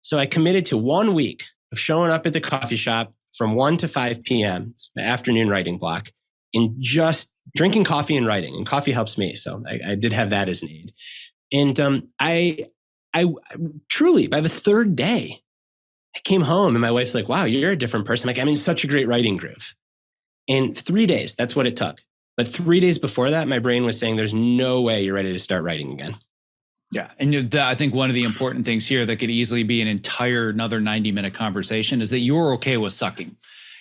So I committed to 1 week of showing up at the coffee shop from 1 to 5 p.m. It's my afternoon writing block, and just drinking coffee and writing. And coffee helps me. So I did have that as an aid. And I truly, by the third day, I came home and my wife's like, wow, you're a different person. Like, I'm in such a great writing groove. In 3 days, that's what it took. But 3 days before that, my brain was saying, there's no way you're ready to start writing again. Yeah. And I think one of the important things here that could easily be another 90-minute conversation is that you're okay with sucking.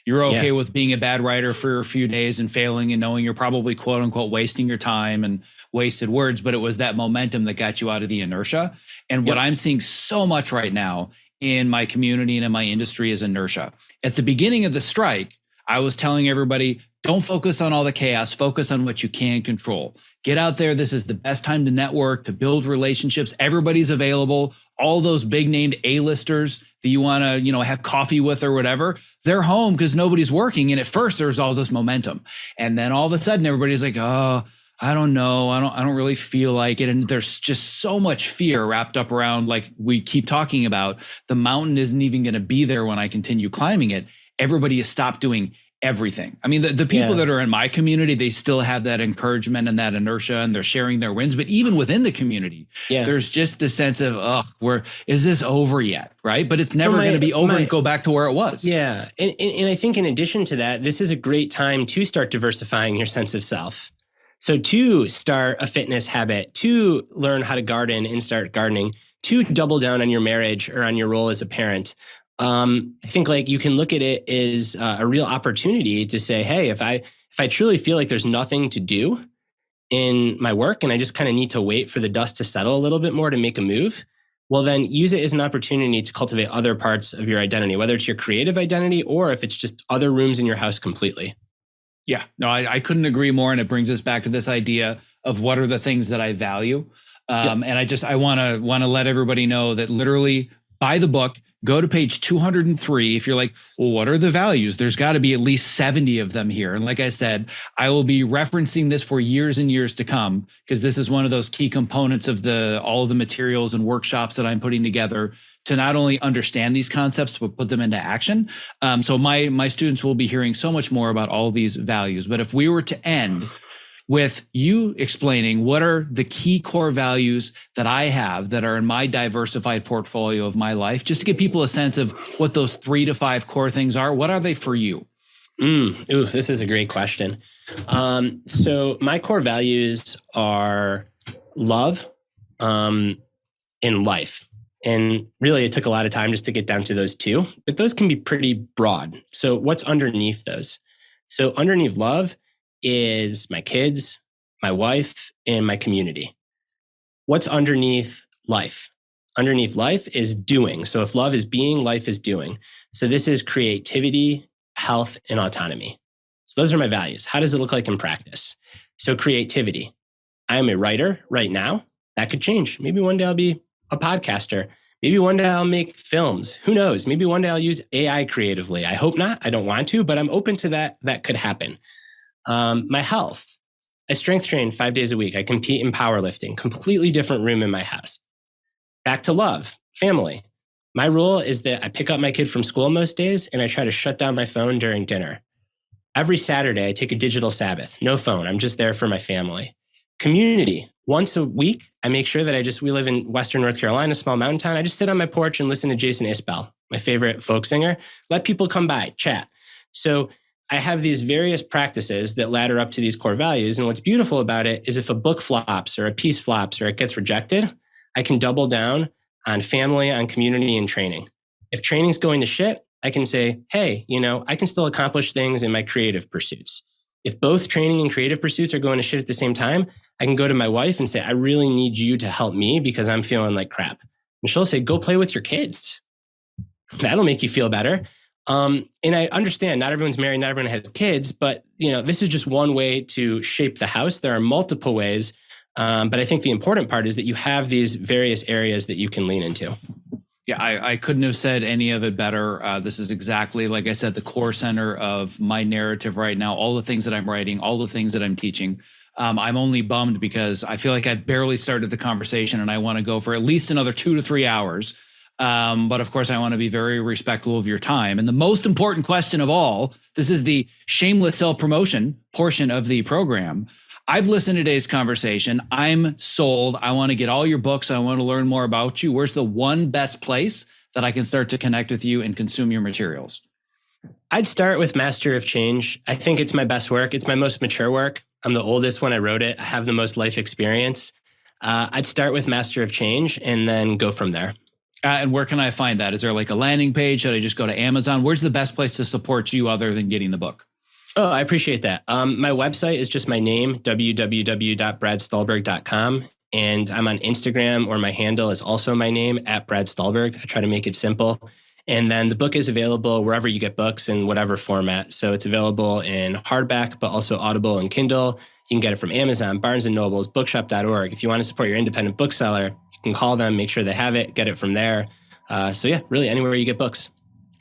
You're okay with being a bad writer for a few days and failing and knowing you're probably quote unquote wasting your time and wasted words, but it was that momentum that got you out of the inertia. And what I'm seeing so much right now in my community and in my industry is inertia. At the beginning of the strike, I was telling everybody, don't focus on all the chaos, focus on what you can control. Get out there. This is the best time to network, to build relationships. Everybody's available. All those big named A-listers that you want to, have coffee with or whatever, they're home because nobody's working. And at first there's all this momentum. And then all of a sudden everybody's like, oh, I don't know. I don't really feel like it. And there's just so much fear wrapped up around, like we keep talking about, the mountain isn't even going to be there when I continue climbing it. Everybody has stopped doing everything. I mean, the people that are in my community, they still have that encouragement and that inertia and they're sharing their wins. But even within the community, there's just the sense of, is this over yet? Right. But it's never going to be over and go back to where it was. Yeah. And I think in addition to that, this is a great time to start diversifying your sense of self. So to start a fitness habit, to learn how to garden and start gardening, to double down on your marriage or on your role as a parent. I think like you can look at it as a real opportunity to say, hey, if I truly feel like there's nothing to do in my work and I just kind of need to wait for the dust to settle a little bit more to make a move, well, then use it as an opportunity to cultivate other parts of your identity, whether it's your creative identity or if it's just other rooms in your house completely. Yeah, no, I couldn't agree more. And it brings us back to this idea of what are the things that I value. And I want to let everybody know that literally buy the book, go to page 203. If you're like, well, what are the values? There's got to be at least 70 of them here. And like I said, I will be referencing this for years and years to come, because this is one of those key components of all of the materials and workshops that I'm putting together to not only understand these concepts, but put them into action. So my students will be hearing so much more about all these values. But if we were to end with you explaining what are the key core values that I have that are in my diversified portfolio of my life, just to give people a sense of what those 3 to 5 core things are, what are they for you? This is a great question. So my core values are love and life. And really, it took a lot of time just to get down to those 2, but those can be pretty broad. So what's underneath those? So underneath love is my kids, my wife, and my community. What's underneath life? Underneath life is doing. So if love is being, life is doing. So this is creativity, health, and autonomy. So those are my values. How does it look like in practice? So creativity. I am a writer right now. That could change. Maybe one day I'll be a podcaster. Maybe one day I'll make films. Who knows? Maybe one day I'll use AI creatively. I hope not. I don't want to, but I'm open to that. That could happen. My health. I strength train 5 days a week. I compete in powerlifting. Completely different room in my house. Back to love. Family. My rule is that I pick up my kid from school most days and I try to shut down my phone during dinner. Every Saturday, I take a digital Sabbath. No phone. I'm just there for my family. Community. Once a week, I make sure that we live in Western North Carolina, small mountain town. I just sit on my porch and listen to Jason Isbell, my favorite folk singer. Let people come by, chat. So I have these various practices that ladder up to these core values. And what's beautiful about it is if a book flops or a piece flops or it gets rejected, I can double down on family, on community, and training. If training's going to shit, I can say, hey, I can still accomplish things in my creative pursuits. If both training and creative pursuits are going to shit at the same time, I can go to my wife and say, I really need you to help me because I'm feeling like crap. And she'll say, go play with your kids. That'll make you feel better. And I understand not everyone's married, not everyone has kids, but this is just one way to shape the house. There are multiple ways. But I think the important part is that you have these various areas that you can lean into. Yeah, I couldn't have said any of it better. This is exactly, like I said, the core center of my narrative right now. All the things that I'm writing, all the things that I'm teaching. I'm only bummed because I feel like I barely started the conversation and I want to go for at least another 2 to 3 hours. But of course, I want to be very respectful of your time. And the most important question of all, this is the shameless self-promotion portion of the program. I've listened to today's conversation. I'm sold. I want to get all your books. I want to learn more about you. Where's the one best place that I can start to connect with you and consume your materials? I'd start with Master of Change. I think it's my best work. It's my most mature work. I'm the oldest when I wrote it. I have the most life experience. I'd start with Master of Change and then go from there. And where can I find that? Is there like a landing page? Should I just go to Amazon? Where's the best place to support you other than getting the book? Oh, I appreciate that. My website is just my name, www.bradstulberg.com. And I'm on Instagram, or my handle is also my name, @BradStulberg. I try to make it simple. And then the book is available wherever you get books in whatever format. So it's available in hardback, but also Audible and Kindle. You can get it from Amazon, Barnes & Nobles, bookshop.org. If you want to support your independent bookseller, you can call them, make sure they have it, get it from there. So yeah, really anywhere you get books.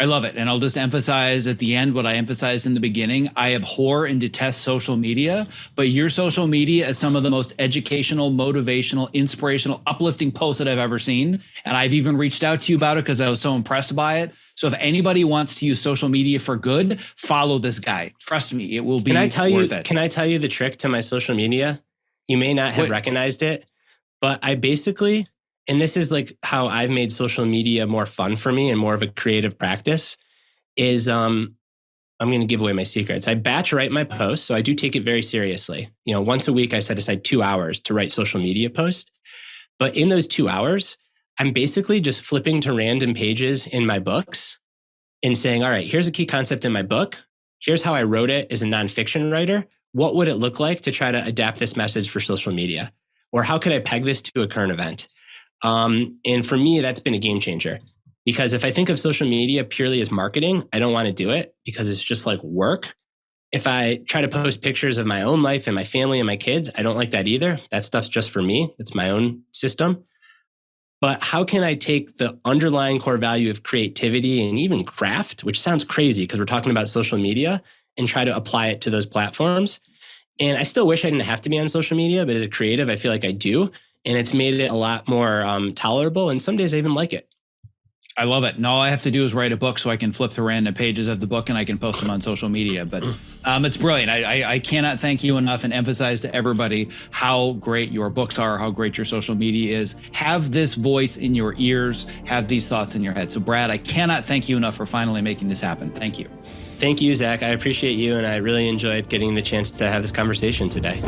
I love it. And I'll just emphasize at the end what I emphasized in the beginning. I abhor and detest social media, but your social media is some of the most educational, motivational, inspirational, uplifting posts that I've ever seen. And I've even reached out to you about it because I was so impressed by it. So if anybody wants to use social media for good, follow this guy. Trust me, it will be worth it. Can I tell you the trick to my social media? You may not have recognized it, but I basically... and this is like how I've made social media more fun for me and more of a creative practice, is I'm going to give away my secrets. I batch write my posts, so I do take it very seriously. Once a week, I set aside 2 hours to write social media posts. But in those 2 hours, I'm basically just flipping to random pages in my books and saying, all right, here's a key concept in my book. Here's how I wrote it as a nonfiction writer. What would it look like to try to adapt this message for social media? Or how could I peg this to a current event? And for me, that's been a game changer, because if I think of social media purely as marketing, I don't want to do it because it's just like work. If I try to post pictures of my own life and my family and my kids, I don't like that either. That stuff's just for me. It's my own system. But how can I take the underlying core value of creativity and even craft, which sounds crazy because we're talking about social media, and try to apply it to those platforms? And I still wish I didn't have to be on social media, but as a creative, I feel like I do. And it's made it a lot more tolerable. And some days I even like it. I love it. And all I have to do is write a book so I can flip through random pages of the book and I can post them on social media. But it's brilliant. I cannot thank you enough and emphasize to everybody how great your books are, how great your social media is. Have this voice in your ears, have these thoughts in your head. So Brad, I cannot thank you enough for finally making this happen. Thank you. Thank you, Zach. I appreciate you. And I really enjoyed getting the chance to have this conversation today.